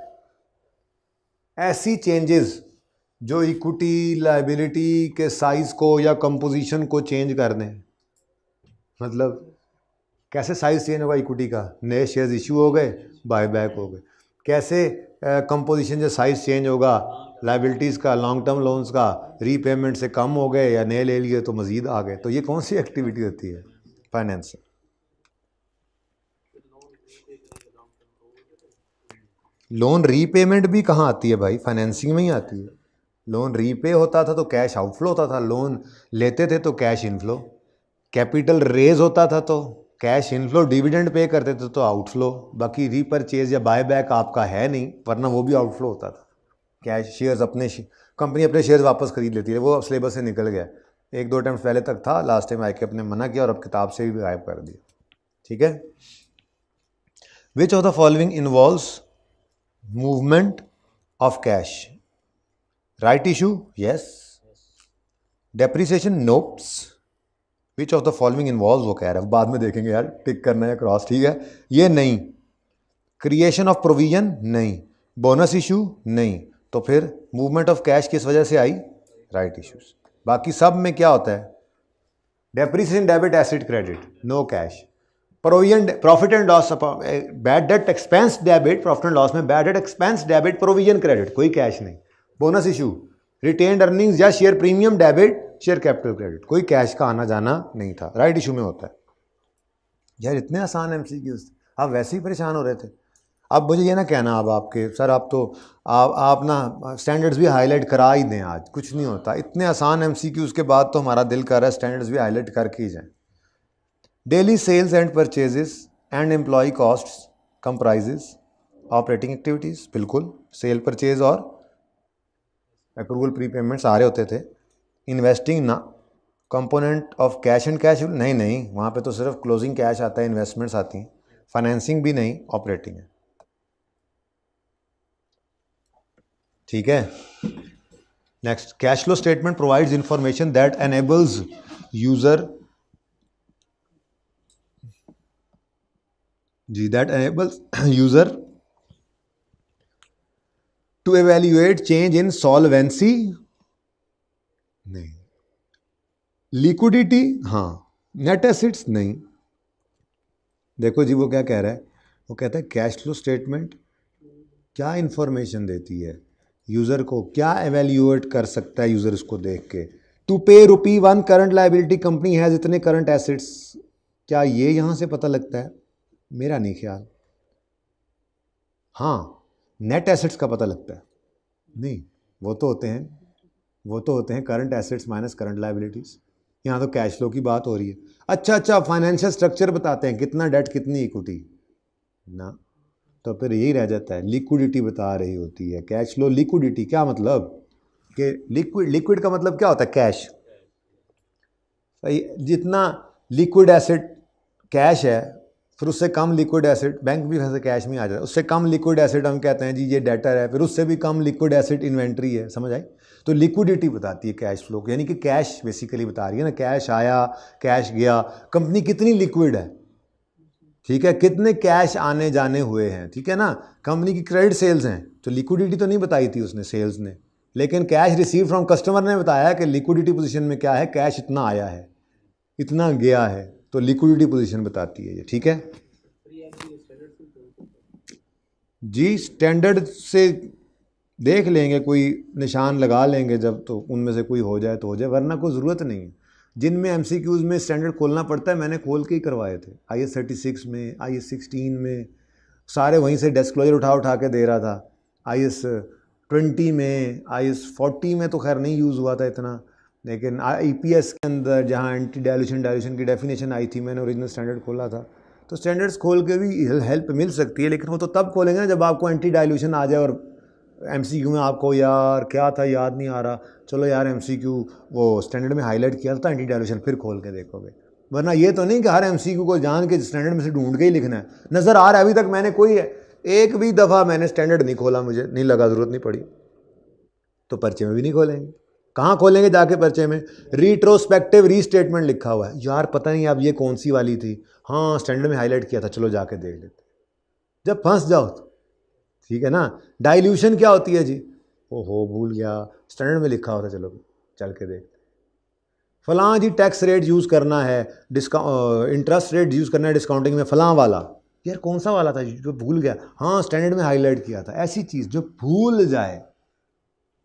ऐसी चेंजेस जो इक्विटी लायबिलिटी के साइज को या कंपोजिशन को चेंज कर दें। मतलब कैसे साइज चेंज होगा इक्विटी का? नए शेयर्स इशू हो गए, बायबैक हो गए। कैसे कंपोजिशन जो साइज चेंज होगा लायबिलिटीज़ का, लॉन्ग टर्म लोन्स का, रीपेमेंट से कम हो गए या नए ले लिए तो मज़ीद आ गए। तो ये कौन सी एक्टिविटी होती है? फाइनेंस। लोन रीपेमेंट भी कहाँ आती है भाई? फाइनेंसिंग में ही आती है। लोन रीपे होता था तो कैश आउटफ्लो होता था, लोन लेते थे तो कैश इनफ्लो, कैपिटल रेज होता था तो कैश इनफ्लो, डिविडेंड पे करते थे तो आउटफ्लो, बाकी रीपरचेज या बायबैक आपका है नहीं, वरना वो भी आउटफ्लो होता था। कैश शेयर्स अपने कंपनी अपने शेयर्स वापस खरीद लेती है, वो अब सिलेबस से निकल गया। 1-2 टाइम पहले तक था, लास्ट टाइम आके अपने मना किया और अब किताब से भी गायब कर दिया। ठीक है। Which of the following involves movement of cash? Right issue yes, depreciation nopes. Which of the following involves, वो कह रहा है, बाद में देखेंगे यार टिक करना है क्रॉस, ठीक है। ये नहीं, क्रिएशन ऑफ प्रोविजन नहीं, बोनस इशू नहीं, तो फिर मूवमेंट ऑफ कैश किस वजह से आई? Right issues. बाकी सब में क्या होता है? Depreciation debit asset credit no cash, provision profit and loss, bad debt expense debit, profit and loss में bad debt expense debit provision credit, कोई कैश नहीं। बोनस इशू रिटेन्ड अर्निंग्स या share premium debit share capital credit, कोई cash का आना जाना नहीं था। राइट इशू में होता है। यार इतने आसान MCQs, आप वैसे ही परेशान हो रहे थे। अब मुझे ये ना कहना अब आपके सर आप तो आप ना स्टैंडर्ड्स भी हाईलाइट करा ही दें, आज कुछ नहीं होता। इतने आसान MCQs के बाद तो हमारा दिल कर रहा है स्टैंडर्ड्स भी हाईलाइट करके ही जाएं। Daily sales and purchases and employ costs comprises operating activities, बिल्कुल सेल परचेज और अप्रूवल प्रीपेमेंट सारे होते थे। इन्वेस्टिंग ना, component of cash and cash नहीं, वहाँ पे तो सिर्फ क्लोजिंग कैश आता है, इन्वेस्टमेंट्स आती हैं। फाइनेंसिंग भी नहीं, ऑपरेटिंग है। ठीक है। Next, cash flow statement provides information that enables user that enables user to evaluate change in solvency नहीं, liquidity हाँ, net assets नहीं। देखो जी वो क्या कह रहा है, वो कहता है कैश फ्लो स्टेटमेंट क्या इंफॉर्मेशन देती है यूज़र को, क्या एवेल्यूएट कर सकता है यूज़र इसको देख के। टू पे ₹1 करंट लाइबिलिटी कंपनी हैज़ इतने करंट एसेट्स, क्या ये यहाँ से पता लगता है? मेरा नहीं ख्याल। हाँ, नेट एसेट्स का पता लगता है नहीं, वो तो होते हैं current assets minus current liabilities. यहाँ तो कैश फ्लो की बात हो रही है। अच्छा, फाइनेंशियल स्ट्रक्चर बताते हैं, कितना डेट कितनी इक्विटी ना, तो फिर यही रह जाता है, लिक्विडिटी बता रही होती है। कैश फ्लो लिक्विडिटी क्या मतलब कि लिक्विड का मतलब क्या होता है? कैश। जितना लिक्विड एसेट कैश है, फिर उससे कम लिक्विड एसेट, बैंक भी वैसे कैश में आ जाता है, उससे कम लिक्विड एसेट हम कहते हैं जी ये डेटर है, फिर उससे भी कम लिक्विड एसेट इन्वेंट्री है। समझ आई? तो लिक्विडिटी बताती है कैश फ्लो, यानी कि कैश बेसिकली बता रही है ना, कैश आया कैश गया, कंपनी कितनी लिक्विड है, ठीक है, कितने कैश आने जाने हुए हैं, ठीक है ना। कंपनी की क्रेडिट सेल्स हैं तो लिक्विडिटी तो नहीं बताई थी उसने, सेल्स ने, लेकिन कैश रिसीव फ्रॉम कस्टमर ने बताया कि लिक्विडिटी पोजीशन में क्या है, कैश इतना आया है इतना गया है, तो लिक्विडिटी पोजीशन बताती है ये। ठीक है। जी स्टैंडर्ड से देख लेंगे, कोई निशान लगा लेंगे जब, तो उनमें से कोई हो जाए तो हो जाए, वरना कोई ज़रूरत नहीं है। जिनमें एमसीक्यूज़ में स्टैंडर्ड खोलना पड़ता है, मैंने खोल के ही करवाए थे। IS 36 में, IS 16 में, सारे वहीं से डिस्क्लोजर उठा उठा के दे रहा था। IS 20 में, IS 40 में तो खैर नहीं यूज़ हुआ था इतना, लेकिन EPS के अंदर जहाँ एंटी डायल्यूशन की डेफिनेशन आई थी, मैंने ओरिजिनल स्टैंडर्ड खोला था। तो स्टैंडर्ड्स खोल के भी हेल्प मिल सकती है, लेकिन वो तो तब खोलेंगे ना जब आपको एंटी डायल्यूशन आ जाए और MCQ में आपको यार क्या था याद नहीं आ रहा, चलो यार MCQ वो स्टैंडर्ड में हाईलाइट किया था एंटी डायल्यूशन, फिर खोल के देखोगे। वरना ये तो नहीं कि हर MCQ को जान के स्टैंडर्ड में से ढूंढ के ही लिखना है। नज़र आ रहा है, अभी तक मैंने कोई एक भी दफ़ा मैंने स्टैंडर्ड नहीं खोला, मुझे नहीं लगा, ज़रूरत नहीं पड़ी, तो पर्चे में भी नहीं खोलेंगे। कहाँ खोलेंगे जाके पर्चे में? रिट्रोस्पेक्टिव रीस्टेटमेंट लिखा हुआ है, यार पता नहीं अब ये कौन सी वाली थी, हाँ स्टैंडर्ड में हाईलाइट किया था, चलो जाके देख लेते। जब फंस जाओ तो ठीक है ना। डाइल्यूशन क्या होती है जी? ओहो भूल गया, स्टैंडर्ड में लिखा होता, चलो चल के देख। फलां जी टैक्स रेट यूज़ करना है, इंटरेस्ट रेट यूज़ करना है डिस्काउंटिंग में, फलां वाला, यार कौन सा वाला था जो भूल गया, हाँ स्टैंडर्ड में हाईलाइट किया था। ऐसी चीज़ जो भूल जाए,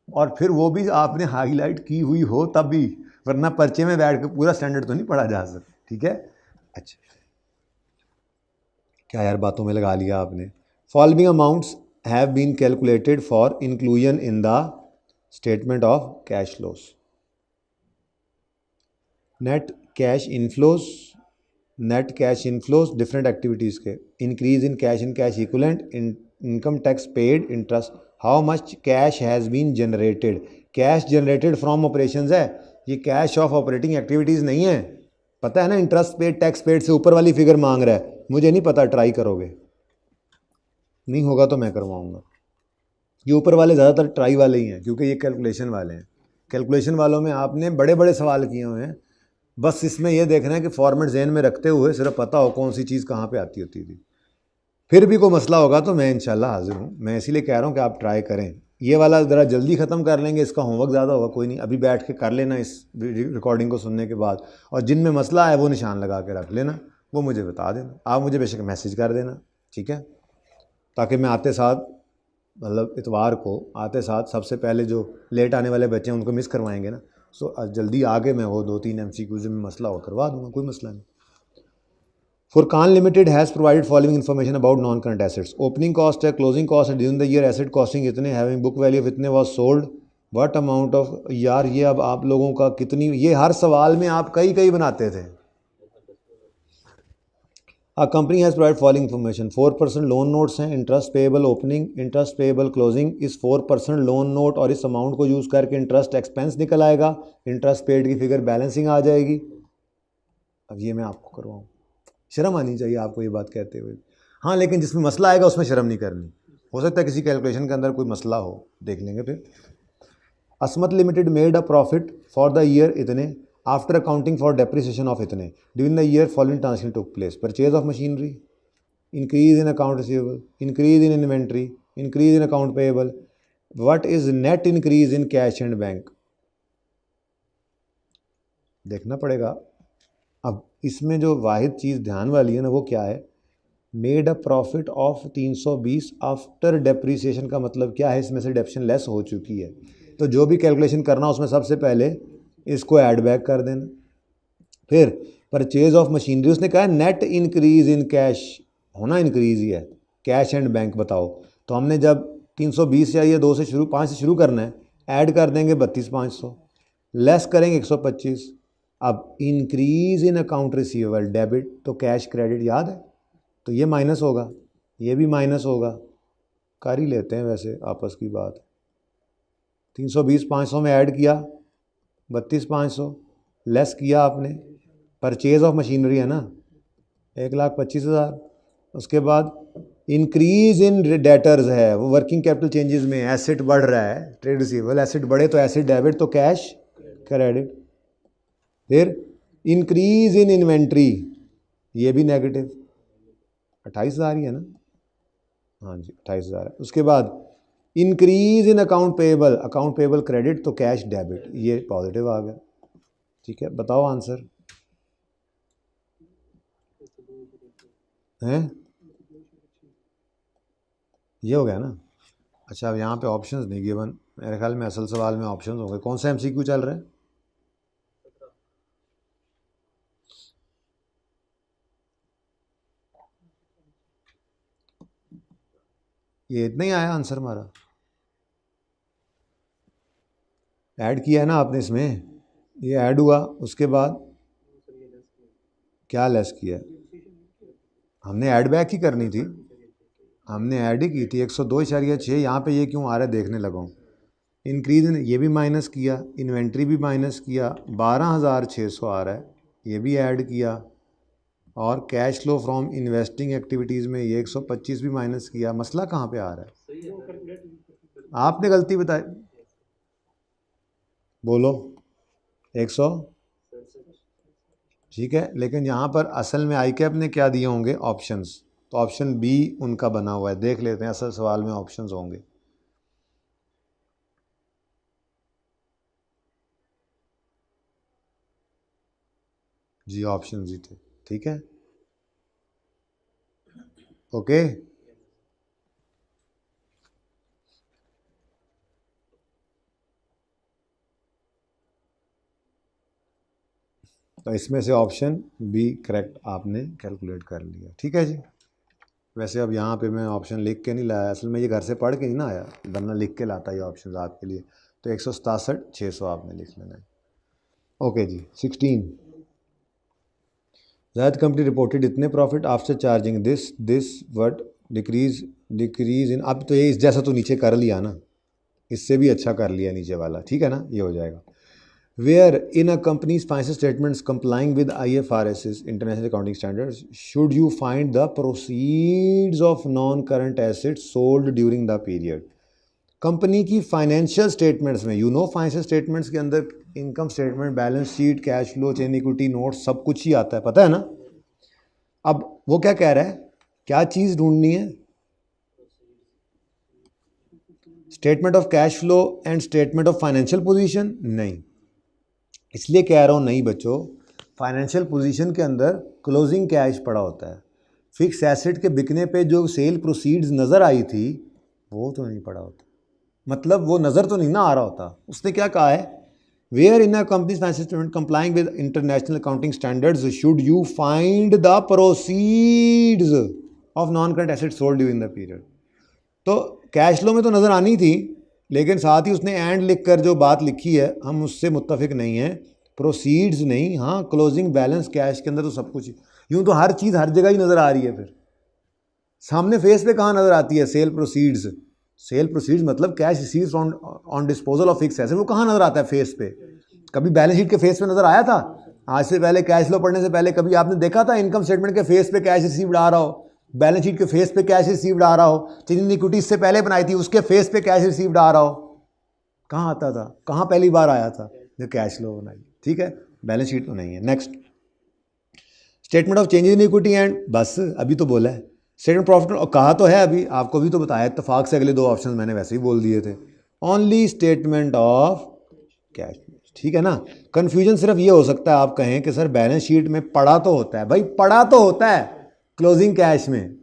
और फिर वो भी आपने हाईलाइट की हुई हो तब भी, वरना पर्चे में बैठ के पूरा स्टैंडर्ड तो नहीं पढ़ा जा सकता, ठीक है। अच्छा क्या यार बातों में लगा लिया आपने। Following amounts have been calculated for inclusion in the statement of cash flows. Net cash inflows, net cash inflows different activities के, increase in cash equivalent, income tax paid, interest, how much cash has been generated. Cash generated from operations है, ये cash of operating activities नहीं है। पता है ना, interest paid tax paid से ऊपर वाली फिगर मांग रहा है, मुझे नहीं पता, ट्राई करोगे, नहीं होगा तो मैं करवाऊँगा। ये ऊपर वाले ज़्यादातर ट्राई वाले ही हैं, क्योंकि ये कैलकुलेशन वाले हैं। कैलकुलेशन वालों में आपने बड़े बड़े सवाल किए हुए हैं, बस इसमें यह देखना है कि फॉर्मेट जहन में रखते हुए सिर्फ पता हो कौन सी चीज़ कहाँ पे आती होती थी। फिर भी कोई मसला होगा तो मैं इंशाल्लाह हाजिर हूँ, मैं इसीलिए कह रहा हूँ कि आप ट्राई करें। ये वाला ज़रा जल्दी ख़त्म कर लेंगे, इसका होमवर्क ज़्यादा होगा, कोई नहीं, अभी बैठ के कर लेना इस रिकॉर्डिंग को सुनने के बाद, और जिनमें मसला है वो निशान लगा के रख लेना, वो मुझे बता देना, आप मुझे बेशक मैसेज कर देना, ठीक है, ताकि मैं आते साथ, मतलब इतवार को आते साथ सबसे पहले जो लेट आने वाले बच्चे हैं उनको मिस करवाएंगे ना, सो जल्दी आगे मैं वो 2-3 MCQs में मसला हो करवा दूँगा, कोई मसला नहीं। Furqan Limited has provided following information about non-current assets. Opening cost है, closing cost है, during the year asset costing इतने, having book value of इतने was sold, what amount of, यार ये अब आप लोगों का कितनी, ये हर सवाल में आप कई कई बनाते थे। A company has provided following information. 4% loan notes हैं, interest payable opening, interest payable closing, इस 4% लोन नोट और इस अमाउंट को यूज़ करके इंटरेस्ट एक्सपेंस निकल आएगा, इंटरेस्ट पेड की फिगर बैलेंसिंग आ जाएगी। अब ये मैं आपको करवाऊँ, शर्म आनी चाहिए आपको ये बात कहते हुए। हाँ लेकिन जिसमें मसला आएगा उसमें शर्म नहीं करनी, हो सकता है किसी कैलकुलेशन के अंदर कोई मसला हो, देख लेंगे फिर। Asmat limited made a profit for the year इतने, after accounting for depreciation of इतने, during the year following transaction took place, purchase of machinery, increase in account receivable, increase in inventory, increase in account payable, what is net increase in cash and bank, देखना पड़ेगा। अब इसमें जो वाहिद चीज़ ध्यान वाली है ना वो क्या है, made a profit of 320 after depreciation का मतलब क्या है, इसमें से डेप्शन लेस हो चुकी है, तो जो भी कैलकुलेशन करना उसमें सबसे पहले इसको ऐड बैक कर देना। फिर परचेज ऑफ मशीनरी, उसने कहा नेट इंक्रीज इन कैश, होना इंक्रीज ही है, कैश एंड बैंक बताओ, तो हमने जब 320 या ये 2 से शुरू 5 से शुरू करना है, ऐड कर देंगे 32,500, लेस करेंगे 125। अब increase in account receivable debit, तो कैश क्रेडिट याद है, तो ये माइनस होगा, ये भी माइनस होगा, कर ही लेते हैं वैसे आपस की बात। 320 500 में ऐड किया 32,500, लेस किया आपने, परचेज ऑफ मशीनरी है ना 1,25,000, उसके बाद इंक्रीज इन डेटर्स है, वो वर्किंग कैपिटल चेंजेस में एसेट बढ़ रहा है, ट्रेड रिसीवेबल, एसेट बढ़े तो एसेट डेबिट, तो कैश क्रेडिट। फिर इंक्रीज इन इन्वेंट्री, ये भी नेगेटिव, 28,000 ही है ना, हाँ जी 28,000 है। उसके बाद increase in account payable credit, तो कैश डेबिट, ये पॉजिटिव आ गया, ठीक है, बताओ आंसर हैं। ये हो गया ना। अच्छा, अब यहाँ पे ऑप्शंस नहीं गिवन, मेरे ख्याल में असल सवाल में ऑप्शंस होंगे। कौन सा एमसीक्यू चल रहा है? ये इतना ही आया आंसर हमारा? ऐड किया है ना आपने इसमें, ये ऐड हुआ, उसके बाद क्या लेस किया? हमने ऐड बैक ही करनी थी, हमने ऐड ही की थी 102.6। यहाँ पे ये क्यों आ रहा है देखने लगा हूँ। इंक्रीज ये भी माइनस किया, इन्वेंट्री भी माइनस किया, 12,600 आ रहा है, ये भी ऐड किया, और cash flow from investing activities में ये 125 भी माइनस किया। मसला कहाँ पे आ रहा है? आपने गलती बताई, बोलो। 100, ठीक है, लेकिन यहाँ पर असल में आई कैप ने क्या दिए होंगे? ऑप्शंस। तो ऑप्शन बी उनका बना हुआ है, देख लेते हैं असल सवाल में ऑप्शंस होंगे। जी ऑप्शंस ही थे, ठीक है, ओके। तो इसमें से ऑप्शन बी करेक्ट आपने कैलकुलेट कर लिया, ठीक है जी। वैसे अब यहाँ पे मैं ऑप्शन लिख के नहीं लाया, असल में ये घर से पढ़ के नहीं ना आया, वरना लिख के लाता ये ऑप्शन आपके लिए। तो 167,600 आपने लिख लेना है, ओके जी। 16, जायद कंपनी रिपोर्टेड इतने profit after charging this what decrease in. अब तो ये इस जैसा तो नीचे कर लिया ना, इससे भी अच्छा कर लिया नीचे वाला, ठीक है ना, ये हो जाएगा। Where in a company's financial statements complying with IFRS's International Accounting Standards, should you find the proceeds of non-current assets sold during the period? Company की फाइनेंशियल स्टेटमेंट्स में, फाइनेंशियल स्टेटमेंट्स के अंदर income statement, balance sheet, cash flow, chain equity, note, सब कुछ ही आता है, पता है ना। अब वो क्या कह रहा है, क्या चीज़ ढूंढनी है? Statement of cash flow and statement of financial position? नहीं, इसलिए कह रहा हूँ नहीं बच्चों, फाइनेंशियल पोजीशन के अंदर क्लोजिंग कैश पड़ा होता है। फिक्स एसेट के बिकने पे जो सेल प्रोसीड्स नज़र आई थी वो तो नहीं पड़ा होता, मतलब वो नज़र तो नहीं ना आ रहा होता। उसने क्या कहा है, where in a company's financial statement complying with international accounting standards should you find the proceeds of non current asset sold during the period. तो कैश फ्लो में तो नज़र आनी थी, लेकिन साथ ही उसने एंड लिख कर जो बात लिखी है हम उससे मुत्तफिक नहीं है, प्रोसीड्स नहीं, हाँ क्लोजिंग बैलेंस कैश के अंदर तो सब कुछ, यूँ तो हर चीज़ हर जगह ही नज़र आ रही है। फिर सामने फेस पे कहाँ नज़र आती है? Sale proceeds. सेल प्रोसीड्स मतलब cash received on disposal of fix asset, वो कहाँ नज़र आता है? फेस पे। कभी बैलेंस शीट के फेस पे नज़र आया था? आज से पहले कैश फ्लो पढ़ने से पहले कभी आपने देखा था इनकम स्टेटमेंट के फेस पे कैश रिसीव्ड आ रहा हो, बैलेंस शीट के फेस पे कैश रिसीव्ड आ रहा हो, चेंज इक्विटी इससे पहले बनाई थी उसके फेस पे कैश रिसीव्ड आ रहा हो? कहाँ आता था? कहाँ पहली बार आया था? जो कैश फ्लो बनाई, ठीक है, बैलेंस शीट तो नहीं है। Next, statement of changes in equity and, बस अभी तो बोला है स्टेटमेंट प्रॉफिट, और कहा तो है अभी, आपको भी तो बताया इत्तेफाक से, अगले दो ऑप्शन मैंने वैसे ही बोल दिए थे। ओनली स्टेटमेंट ऑफ कैश, ठीक है ना। कंफ्यूजन सिर्फ ये हो सकता है आप कहें कि सर बैलेंस शीट में पड़ा तो होता है, भाई पड़ा तो होता है क्लोजिंग कैश में,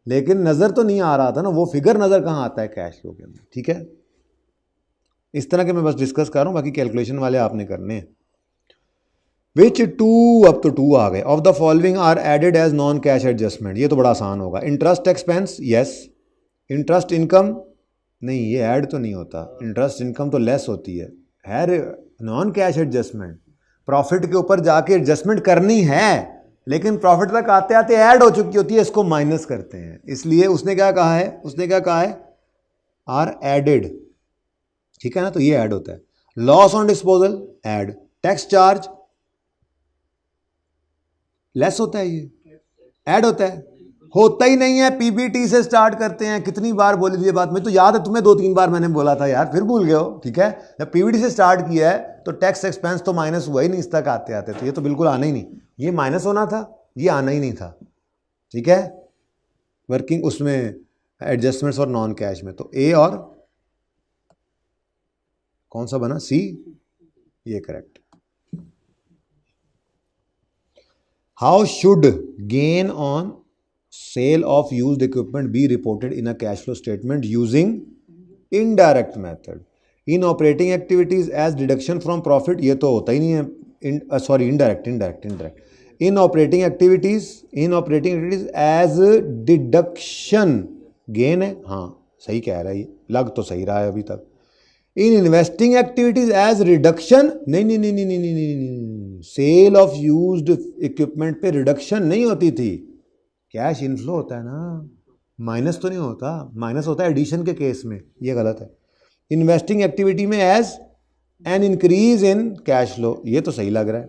लेकिन नज़र तो नहीं आ रहा था ना, वो फिगर नज़र कहाँ आता है? कैश फ्लो के अंदर, ठीक है। इस तरह के मैं बस डिस्कस कर रहा हूँ, बाकी कैलकुलेशन वाले आपने करने हैं। विच टू, अब तो टू आ गए, of the following are added as non cash adjustment, ये तो बड़ा आसान होगा। Interest expense, yes. Interest income, नहीं ये ऐड तो नहीं होता, इंटरेस्ट इनकम तो लेस होती है नॉन कैश एडजस्टमेंट। प्रॉफिट के ऊपर जाके एडजस्टमेंट करनी है, लेकिन प्रॉफिट तक आते आते ऐड हो चुकी होती है, इसको माइनस करते हैं, इसलिए उसने क्या कहा है, आर एडेड, ठीक है ना, तो ये ऐड होता है। Loss on disposal, add. Tax charge, less होता है, ये ऐड होता ही नहीं है, पीबीटी से स्टार्ट करते हैं। कितनी बार बोली थी ये बात, मैं तो याद है तुम्हें 2-3 बार मैंने बोला था यार, फिर भूल गए हो, ठीक है। जब पीबीटी से स्टार्ट किया है तो टैक्स एक्सपेंस तो माइनस हुआ ही नहीं इस तक आते आते, तो ये तो बिल्कुल आना ही नहीं, ये माइनस होना था, ये आना ही नहीं था, ठीक है। वर्किंग उसमें एडजस्टमेंट्स और नॉन कैश में, तो ए और कौन सा बना? सी, ये correct. How should gain on sale of used equipment be reported in a cash flow statement using indirect method in operating activities as deduction from profit, ये तो होता ही नहीं है, sorry indirect in operating activities as deduction, gain है, हाँ सही कह रहा है, ये लग तो सही रहा है अभी तक। In investing activities as reduction, नहीं, सेल ऑफ यूज्ड इक्विपमेंट पे रिडक्शन नहीं होती थी, कैश इनफ्लो होता है ना, माइनस तो नहीं होता, माइनस होता है एडिशन के केस में, ये गलत है। इन्वेस्टिंग एक्टिविटी में as an increase in cash flow, ये तो सही लग रहा है,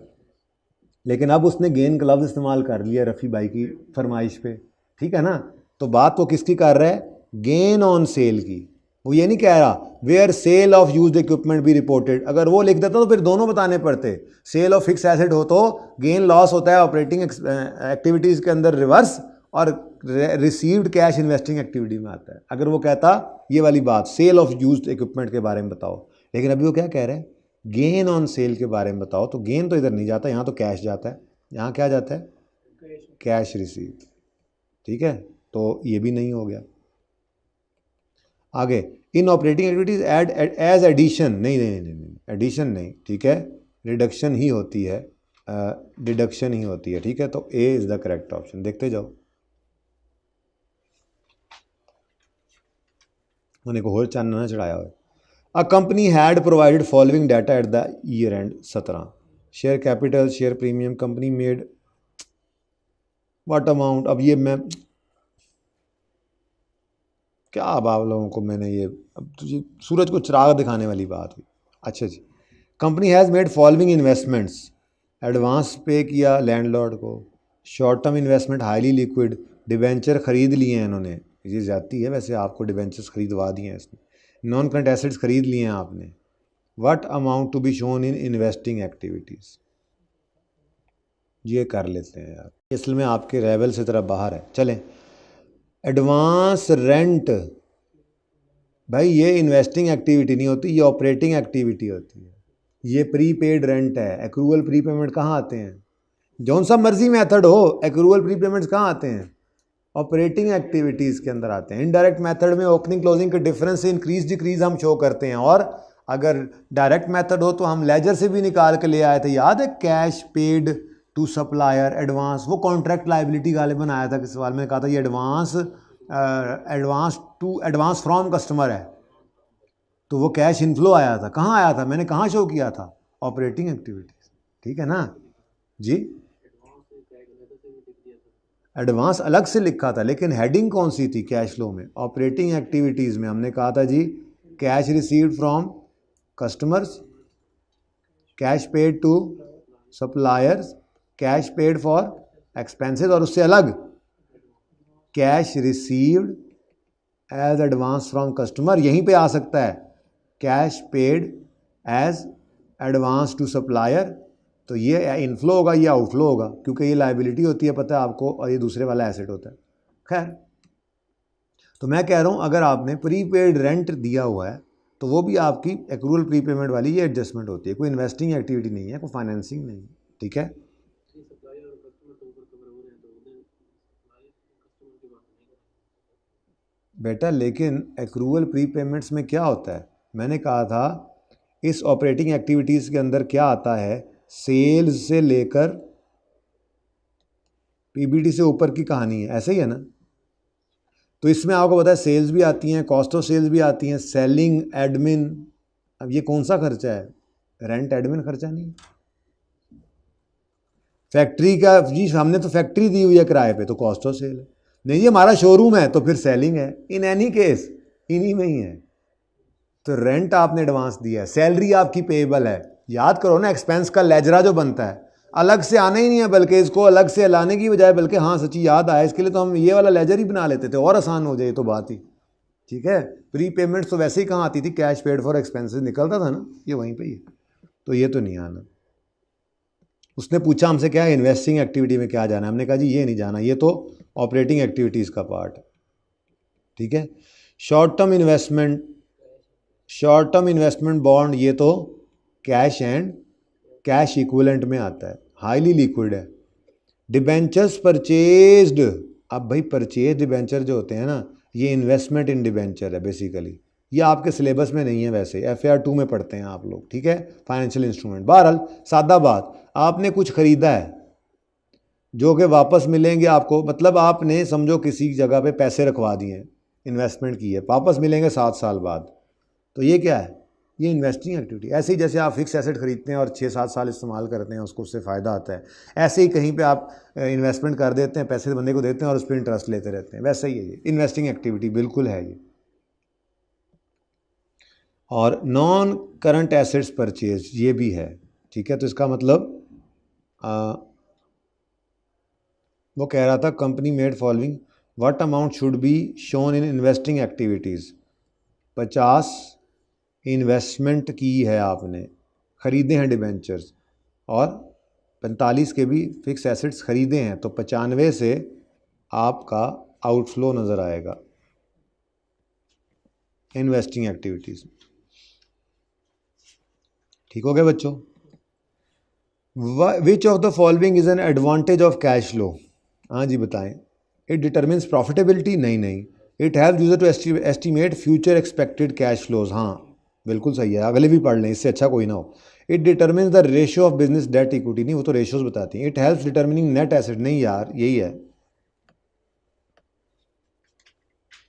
लेकिन अब उसने गेन का लफ्ज़ इस्तेमाल कर लिया रफ़ी भाई की फरमाइश पे, ठीक है ना। तो बात वो किसकी कर रहा है, गेन ऑन सेल की, वो ये नहीं कह रहा where sale of used equipment भी रिपोर्टेड, अगर वो लिख देता तो फिर दोनों बताने पड़ते, सेल ऑफ फिक्स एसेट हो तो गेन लॉस होता है ऑपरेटिंग एक्टिविटीज़ के अंदर रिवर्स, और रिसीव्ड कैश इन्वेस्टिंग एक्टिविटी में आता है। अगर वो कहता ये वाली बात सेल ऑफ यूज्ड इक्विपमेंट के बारे में बताओ, लेकिन अभी वो क्या कह रहे हैं, गेन ऑन सेल के बारे में बताओ, तो गेन तो इधर नहीं जाता, यहाँ तो कैश जाता है, यहाँ क्या जाता है, कैश रिसीव, ठीक है, तो ये भी नहीं हो गया। आगे in operating activities add as addition, नहीं एडिशन नहीं, ठीक है, रिडक्शन ही होती है, डिडक्शन ही होती है, ठीक है, तो ए इज द करेक्ट ऑप्शन। देखते जाओ, मैंने को और चांद ना चढ़ाया हुआ। A company had provided following data at the year and 17 share capital, share premium, company made what amount, अब ये मैं क्या अब आप लोगों को मैंने ये अब तुझे सूरज को चिराग दिखाने वाली बात हुई। अच्छा जी, company has made following investments, advance पे किया लैंडलॉर्ड को, short term investment highly liquid, debenture ख़रीद लिए हैं इन्होंने, ये जाती है वैसे, आपको डिबेंचर्स खरीदवा दिए हैं इसने, नॉन करंट एसेट्स खरीद लिए हैं आपने, what amount to be shown in investing activities, ये कर लेते हैं यार, असल में आपके लेवल से तरफ बाहर है। चलें, एडवांस रेंट, भाई ये इन्वेस्टिंग एक्टिविटी नहीं होती, ये ऑपरेटिंग एक्टिविटी होती है, ये प्रीपेड रेंट है। एक्रूअल प्रीपेमेंट कहाँ आते हैं, जौन सा मर्जी मेथड हो, एक्रूअल प्रीपेमेंट्स कहाँ आते हैं, ऑपरेटिंग एक्टिविटीज़ के अंदर आते हैं। इनडायरेक्ट मेथड में ओपनिंग क्लोजिंग के डिफरेंस से इंक्रीज डिक्रीज हम शो करते हैं, और अगर डायरेक्ट मेथड हो तो हम लेजर से भी निकाल के ले आए थे, याद है, cash paid to supplier advance, वो कॉन्ट्रैक्ट लाइबिलिटी गालिबन आया था, किस सवाल में कहा था ये एडवांस फ्रॉम कस्टमर है, तो वो कैश इनफ्लो आया था, कहाँ आया था, मैंने कहाँ शो किया था, ऑपरेटिंग एक्टिविटीज, ठीक है ना जी। एडवांस अलग से लिखा था, लेकिन हेडिंग कौन सी थी कैश फ्लो में, ऑपरेटिंग एक्टिविटीज़ में हमने कहा था जी cash received from customers, cash paid to suppliers, cash paid for expenses, और उससे अलग cash received as advance from customer, यहीं पे आ सकता है cash paid as advance to supplier, तो ये इनफ्लो होगा, ये आउटफ्लो होगा, क्योंकि ये लाइबिलिटी होती है पता है आपको, और ये दूसरे वाला एसेट होता है। खैर, तो मैं कह रहा हूँ अगर आपने प्रीपेड रेंट दिया हुआ है तो वो भी आपकी एक्रूअल प्रीपेमेंट वाली ये एडजस्टमेंट होती है, कोई इन्वेस्टिंग एक्टिविटी नहीं है, कोई फाइनेंसिंग नहीं है, ठीक है। बेटा लेकिन एक्रूअल प्रीपेमेंट्स में क्या होता है, मैंने कहा था इस ऑपरेटिंग एक्टिविटीज़ के अंदर क्या आता है, सेल्स से लेकर पीबीटी से ऊपर की कहानी है, ऐसे ही है ना। तो इसमें आपको पता है सेल्स भी आती हैं, कॉस्ट ऑफ सेल्स भी आती हैं, सेलिंग एडमिन, अब ये कौन सा खर्चा है, रेंट एडमिन खर्चा नहीं, फैक्ट्री का जी हमने तो फैक्ट्री दी हुई है किराए पे, तो कॉस्ट ऑफ सेल है, नहीं ये हमारा शोरूम है तो फिर सेलिंग है, इन एनी केस इन्हीं में ही है। तो रेंट आपने एडवांस दिया है, सैलरी आपकी पेएबल है, याद करो ना एक्सपेंस का लेजरा जो बनता है अलग से आना ही नहीं है, बल्कि इसको अलग से लाने की बजाय, बल्कि हाँ सच्ची याद आया, इसके लिए तो हम ये वाला लेजर ही बना लेते थे और आसान हो जाए तो बात ही, ठीक है। प्री पेमेंट्स तो वैसे ही कहाँ आती थी, कैश पेड फॉर एक्सपेंसेस निकलता था ना, ये वहीं पे ही है, तो ये तो नहीं आना। उसने पूछा हमसे क्या इन्वेस्टिंग एक्टिविटी में क्या जाना है, हमने कहा जी ये नहीं जाना, ये तो ऑपरेटिंग एक्टिविटीज़ का पार्ट है, ठीक है। शॉर्ट टर्म इन्वेस्टमेंट बॉन्ड, ये तो कैश एंड कैश इक्विवेलेंट में आता है, हाईली लिक्विड है। डिबेंचर्स परचेज्ड अब भाई परचेज डिबेंचर जो होते हैं ना, ये इन्वेस्टमेंट इन डिबेंचर है बेसिकली। ये आपके सिलेबस में नहीं है, वैसे FAR 2 में पढ़ते हैं आप लोग, ठीक है, फाइनेंशियल इंस्ट्रूमेंट। बहरहाल सादा बात, आपने कुछ खरीदा है जो कि वापस मिलेंगे आपको, मतलब आपने समझो किसी जगह पे पैसे रखवा दिए हैं, इन्वेस्टमेंट की है, वापस मिलेंगे 7 साल बाद, तो ये क्या है, ये इन्वेस्टिंग एक्टिविटी। ऐसे ही जैसे आप फिक्स एसेट खरीदते हैं और 6-7 साल इस्तेमाल करते हैं, उसको उससे फ़ायदा आता है, ऐसे ही कहीं पे आप इन्वेस्टमेंट कर देते हैं, पैसे बंदे को देते हैं और उस पर इंटरेस्ट लेते रहते हैं, वैसे ही है ये इन्वेस्टिंग एक्टिविटी, बिल्कुल है ये। और नॉन करंट एसेट्स परचेज ये भी है, ठीक है। तो इसका मतलब वो कह रहा था company made following, what amount should be shown in investing activities. 50 investment की है आपने, ख़रीदे हैं डिबेंचर्स, और 45 के भी फिक्स एसेट्स ख़रीदे हैं, तो 95 से आपका आउटफ्लो नज़र आएगा इन्वेस्टिंग एक्टिविटीज़। ठीक हो गया बच्चों। Which of the following is an advantage of cash flow. हाँ जी बताएं। इट डिटरमिन्स प्रॉफिटेबिलिटी, नहीं। It have user to estimate future expected cash flows, हाँ बिल्कुल सही है, अगले भी पढ़ लें, इससे अच्छा कोई ना हो। It determines the ratio of business debt equity, नहीं वो तो रेशियोज बताती हैं। It helps determining net asset, नहीं यार यही है,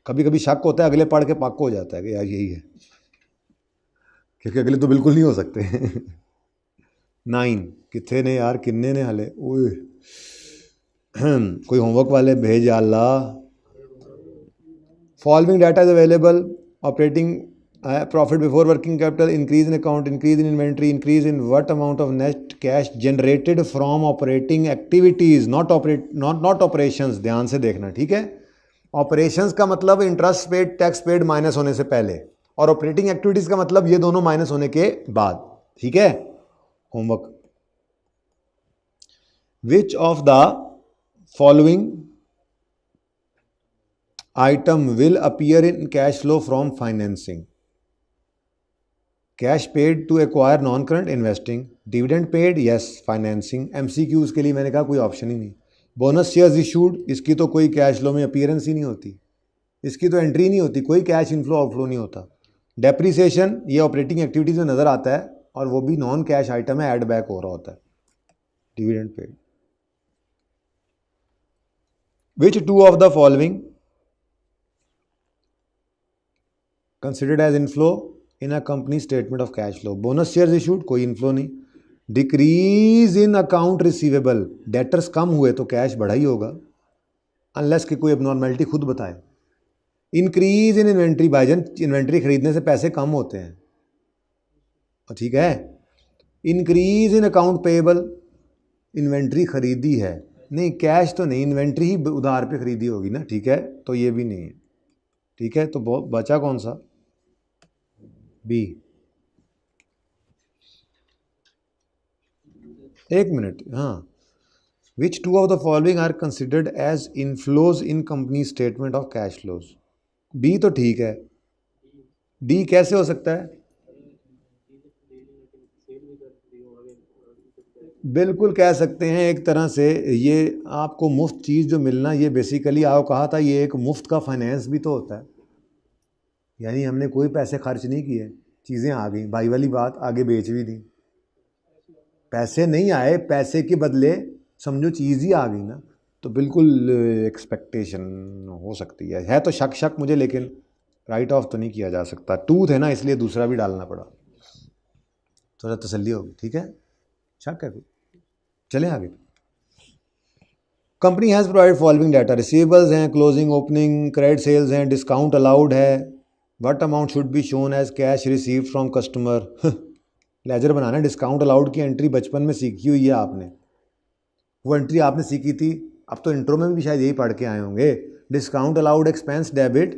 कभी कभी शक होता है, अगले पढ़ के पक्का हो जाता है कि यार यही है, क्योंकि अगले तो बिल्कुल नहीं हो सकते। 9 कितने ने यार, किन्ने ने हले, ओए कोई होमवर्क वाले भेज अल्लाह। Following data is available, operating profit before working capital, increase in account, increase in inventory, increase in what amount of net cash generated from operating activities, not operations, ध्यान से देखना, ठीक है। ऑपरेशंस का मतलब interest paid, tax paid minus होने से पहले, और ऑपरेटिंग एक्टिविटीज का मतलब ये दोनों माइनस होने के बाद, ठीक है। Homework, which of the following item will appear in cash flow from financing. Cash paid to acquire non current investing, dividend paid yes financing. MCQs के लिए मैंने कहा कोई ऑप्शन ही नहीं। बोनस शेयर्स इशूड, इसकी तो कोई कैश फ्लो में अपीयरेंस ही नहीं होती, इसकी तो एंट्री नहीं होती, कोई कैश इनफ्लो आउटफ्लो नहीं होता। डेप्रीसिएशन ये ऑपरेटिंग एक्टिविटीज में नज़र आता है, और वो भी नॉन कैश आइटम है, एड बैक हो रहा होता है। Dividend paid, which two of the following considered as inflow in a company statement of cash flow. Bonus shares issued, कोई इनफ्लो नहीं। Decrease in account receivable, debtors कम हुए तो कैश बढ़ा ही होगा, अनलेस कि कोई एबनॉर्मेलिटी खुद बताए। इंक्रीज इन इन्वेंट्री, भाईजान इन्वेंट्री खरीदने से पैसे कम होते हैं, ठीक है। Increase in account payable, inventory खरीदी है, नहीं कैश तो नहीं, इन्वेंट्री ही उधार पे खरीदी होगी ना, ठीक है, तो ये भी नहीं है, ठीक है। तो बचा कौन सा, बी। एक मिनट, हाँ। Which two of the following are considered as inflows in company statement of cash flows. B तो ठीक है, डी कैसे हो सकता है, बिल्कुल कह सकते हैं एक तरह से। ये आपको मुफ्त चीज़ जो मिलना, ये बेसिकली आओ कहा था, ये एक मुफ्त का फाइनेंस भी तो होता है, यानी हमने कोई पैसे खर्च नहीं किए, चीज़ें आ गई, भाई वाली बात, आगे बेच भी दी, पैसे नहीं आए, पैसे के बदले समझो चीज़ ही आ गई ना, तो बिल्कुल एक्सपेक्टेशन हो सकती है तो शक मुझे, लेकिन राइट ऑफ तो नहीं किया जा सकता। टूथ है ना, इसलिए दूसरा भी डालना पड़ा, थोड़ा तसल्ली होगी, ठीक है। शक है, चलें आगे। Company has provide following data, receivables हैं, क्लोजिंग ओपनिंग, क्रेडिट सेल्स हैं, डिस्काउंट अलाउड है, what amount should be shown as cash received from customer. Ledger बनाना, डिस्काउंट अलाउड की एंट्री बचपन में सीखी हुई है आपने, वो एंट्री आपने सीखी थी, अब तो इंट्रो में भी शायद यही पढ़ के आए होंगे। Discount allowed expense debit,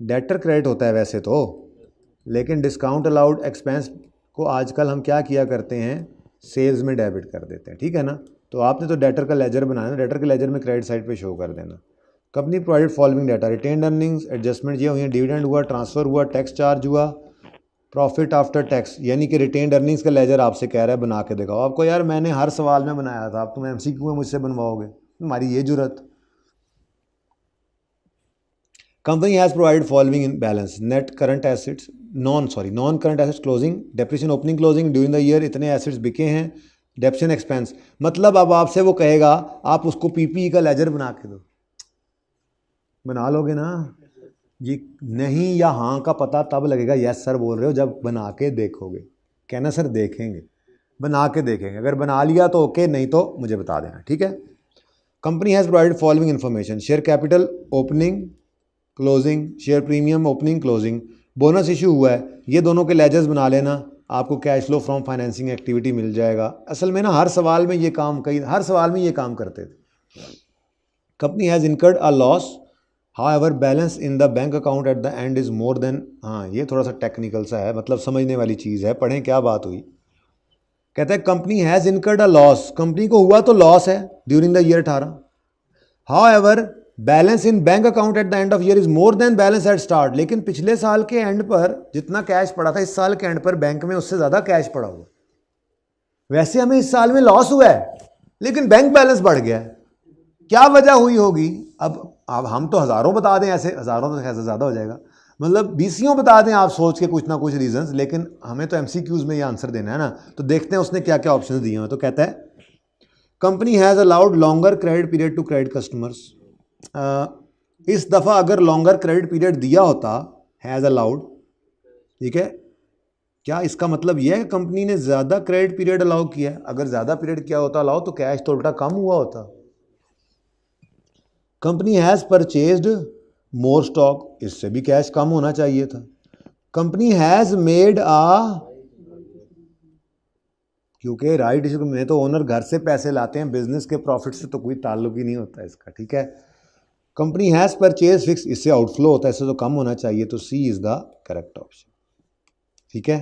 debtor credit होता है वैसे तो, लेकिन डिस्काउंट अलाउड एक्सपेंस को आजकल हम क्या किया करते हैं, सेल्स में डेबिट कर देते हैं, ठीक है ना। तो आपने तो डेटर का लेजर बनाना, डेटर के लेजर में क्रेडिट साइड पे शो कर देना। Company provided following data, retained earnings, adjustment ये हुई हैं, डिविडेंड हुआ, ट्रांसफ़र हुआ, टैक्स चार्ज हुआ, प्रॉफिट आफ्टर टैक्स, यानी कि रिटेन्ड अर्निंग्स का लेजर आपसे कह रहा है बना के दिखाओ। आपको यार मैंने हर सवाल में बनाया था, अब तुम MCQ में मुझसे बनवाओगे, तुम्हारी ये जुर्रत। Company has provide following in balance net current assets non current assets closing depreciation opening closing during the year इतने एसेट्स बिके हैं, डेप्रिसिएशन एक्सपेंस। मतलब अब आपसे वो कहेगा आप उसको पीपीई का लेजर बना के दो, बना लोगे ना? ये नहीं या हाँ का पता तब लगेगा यस सर बोल रहे हो जब बना के देखोगे। कहना सर देखेंगे, बना के देखेंगे, अगर बना लिया तो ओके, नहीं तो मुझे बता देना, ठीक है। Company has provided following information share capital opening closing, share premium opening closing, bonus issue हुआ है, ये दोनों के लेजर्स बना लेना, आपको cash flow from financing activity मिल जाएगा। असल में ना हर सवाल में ये काम करते थे। Company has incurred a loss however balance in the bank account at the and is more then, हाँ ये थोड़ा सा टेक्निकल सा है, मतलब समझने वाली चीज़ है, पढ़ें क्या बात हुई। कहता है company has incurred a loss, company को हुआ तो लॉस है during the year 18, however balance in bank account at the end of year is more than balance at start, लेकिन पिछले साल के एंड पर जितना कैश पड़ा था इस साल के एंड पर बैंक में उससे ज़्यादा कैश पड़ा हुआ। वैसे हमें इस साल में लॉस हुआ है लेकिन बैंक बैलेंस बढ़ गया है, क्या वजह हुई होगी? अब हम तो हज़ारों बता दें, ऐसे हज़ारों तो कैसे ज़्यादा हो जाएगा, मतलब बीसियों बता दें आप सोच के कुछ ना कुछ रीजंस, लेकिन हमें तो एमसीक्यूज में ये आंसर देना है ना, तो देखते हैं उसने क्या क्या ऑप्शन दिए हैं। तो कहता है company has allowed longer credit period to credit customers, इस दफ़ा अगर लॉन्गर क्रेडिट पीरियड दिया होता, हैज़ अलाउड, ठीक है, क्या इसका मतलब यह है कि कंपनी ने ज़्यादा क्रेडिट पीरियड अलाउ किया है? अगर ज़्यादा पीरियड किया होता अलाउ तो कैश तो उल्टा कम हुआ होता। Company has purchased more stock, इससे भी कैश कम होना चाहिए था। कंपनी हैज़ मेड क्योंकि राइट इशू में तो ओनर घर से पैसे लाते हैं, बिजनेस के प्रॉफिट से तो कोई ताल्लुक ही नहीं होता इसका, ठीक है। कंपनी हैज़ परचेज फिक्स, इससे आउटफ्लो होता है, इससे तो कम होना चाहिए, तो C is the correct option, ठीक है।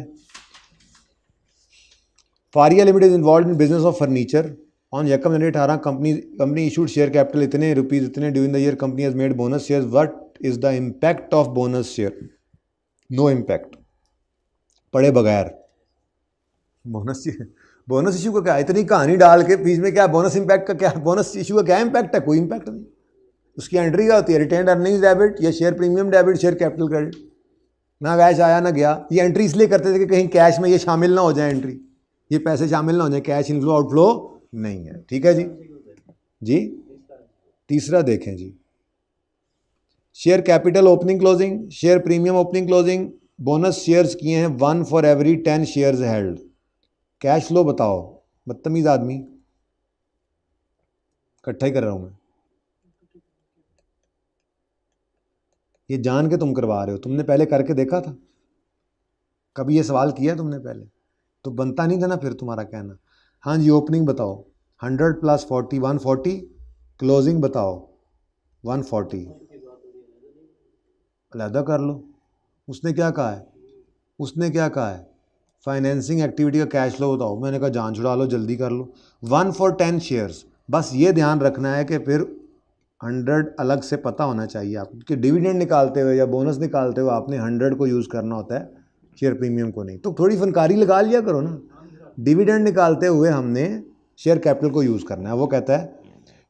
Faria limited is involve in business of furniture on यकम जनवरी 18 कंपनी इशूड शेयर कैपिटल इतने रुपीज इतने during the year company has made bonus share, what is the impact of bonus share? No impact, पढ़े बगैर। Bonus issue का क्या, इतनी कहानी डाल के बीच में क्या बोनस इम्पैक्ट का क्या, बोनस इशू का क्या इम्पैक्ट है? कोई इम्पैक्ट नहीं। उसकी एंट्री क्या होती है? रिटेन्ड अर्निंग्स डेबिट या share premium debit, share capital credit, ना कैश आया ना गया। ये एंट्री इसलिए करते थे कि कहीं कैश में ये शामिल ना हो जाए, एंट्री ये पैसे शामिल ना हो जाए, कैश इनफ्लो आउटफ्लो नहीं है, ठीक है जी। जी तीसरा देखें जी, share capital opening closing, share premium opening closing, bonus shares किए हैं 1 for every 10 shares held, cash flow बताओ। बदतमीज आदमी, इकट्ठा ही कर रहा हूं मैं, ये जान के तुम करवा रहे हो, तुमने पहले करके देखा था? कभी ये सवाल किया तुमने पहले? तो बनता नहीं था ना फिर तुम्हारा कहना। हाँ जी ओपनिंग बताओ 100 + 40 140, क्लोजिंग बताओ 140, अलहदा कर लो। उसने क्या कहा है? फाइनेंसिंग एक्टिविटी का कैश फ्लो बताओ, मैंने कहा जान छुड़ा लो, जल्दी कर लो। 1 फॉर 10 शेयर्स, बस ये ध्यान रखना है कि फिर 100 अलग से पता होना चाहिए आपको कि डिविडेंड निकालते हुए या बोनस निकालते हुए आपने 100 को यूज़ करना होता है, शेयर प्रीमियम को नहीं। तो थोड़ी फनकारी लगा लिया करो ना, डिविडेंड निकालते हुए हमने शेयर कैपिटल को यूज़ करना है। वो कहता है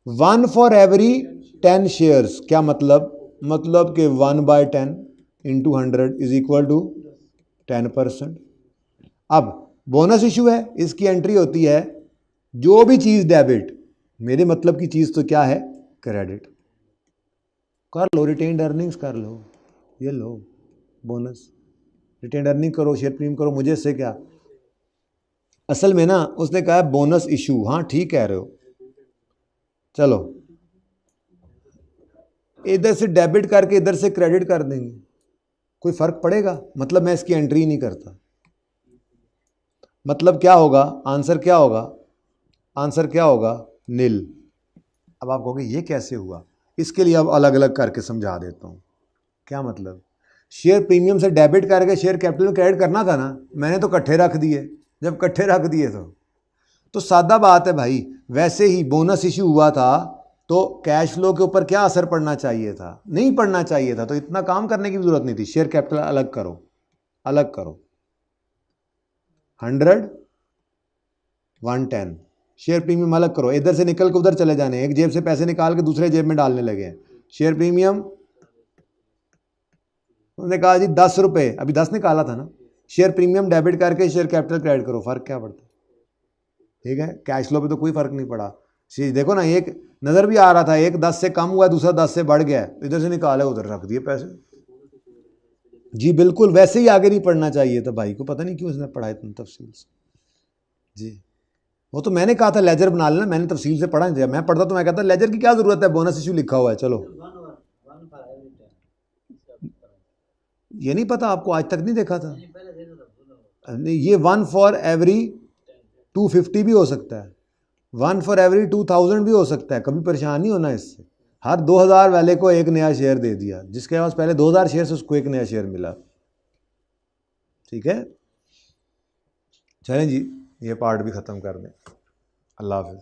1 फॉर एवरी 10 शेयर्स, क्या मतलब कि 1/10 इंटू 100 इज इक्वल टू 10%। अब बोनस इशू है, इसकी एंट्री होती है जो भी चीज़ डेबिट, मेरे मतलब की चीज़ तो क्या है? क्रेडिट। कर लो रिटेन्ड अर्निंग्स, कर लो, ये लो बोनस, रिटेन्ड अर्निंग करो, शेयर प्रीमियम करो, मुझे इससे क्या। असल में ना उसने कहा बोनस इशू, हाँ ठीक कह रहे हो, चलो इधर से डेबिट करके इधर से क्रेडिट कर देंगे, कोई फर्क पड़ेगा? मतलब मैं इसकी एंट्री नहीं करता, मतलब क्या होगा? आंसर क्या होगा? नील। अब आप कहोगे ये कैसे हुआ? इसके लिए अब अलग अलग करके समझा देता हूँ। क्या मतलब? शेयर प्रीमियम से डेबिट करके शेयर कैपिटल में क्रेडिट करना था ना, मैंने तो इकट्ठे रख दिए। जब इकट्ठे रख दिए तो सादा बात है भाई। वैसे ही बोनस इशू हुआ था तो कैश फ्लो के ऊपर क्या असर पड़ना चाहिए था? नहीं पड़ना चाहिए था, तो इतना काम करने की जरूरत नहीं थी। शेयर कैपिटल अलग करो 100 110, शेयर प्रीमियम अलग करो, इधर से निकल के उधर चले जाने, एक जेब से पैसे निकाल के दूसरे जेब में डालने लगे हैं। शेयर प्रीमियम उन्होंने कहा जी 10 रुपये, अभी 10 निकाला था ना, शेयर प्रीमियम डेबिट करके शेयर कैपिटल क्रेडिट करो, फ़र्क क्या पड़ता है? ठीक है, कैश फ्लो पे तो कोई फ़र्क नहीं पड़ा। देखो ना, एक नज़र भी आ रहा था, एक 10 से कम हुआ, दूसरा 10 से बढ़ गया, इधर से निकाले उधर रख दिए पैसे। जी बिल्कुल, वैसे ही आगे नहीं पढ़ना चाहिए था भाई को, पता नहीं क्यों इसने पढ़ा इतना तफसील से। जी वो तो मैंने कहा था लेजर बना लेना, मैंने तफसील से पढ़ा नहीं था। मैं पढ़ता तो मैं कहता लेजर की क्या ज़रूरत है, बोनस इशू लिखा हुआ है। चलो ये नहीं पता आपको, आज तक नहीं देखा था? नहीं, ये 1 फॉर एवरी 250 भी हो सकता है, 1 फॉर एवरी 2000 भी हो सकता है। कभी परेशान नहीं होना इससे। हर 2000 वाले को एक नया शेयर दे दिया, जिसके पास पहले 2000 शेयर से उसको एक नया शेयर मिला। ठीक है, चलें जी, ये पार्ट भी ख़त्म कर दें। अल्लाह हाफ़िज़।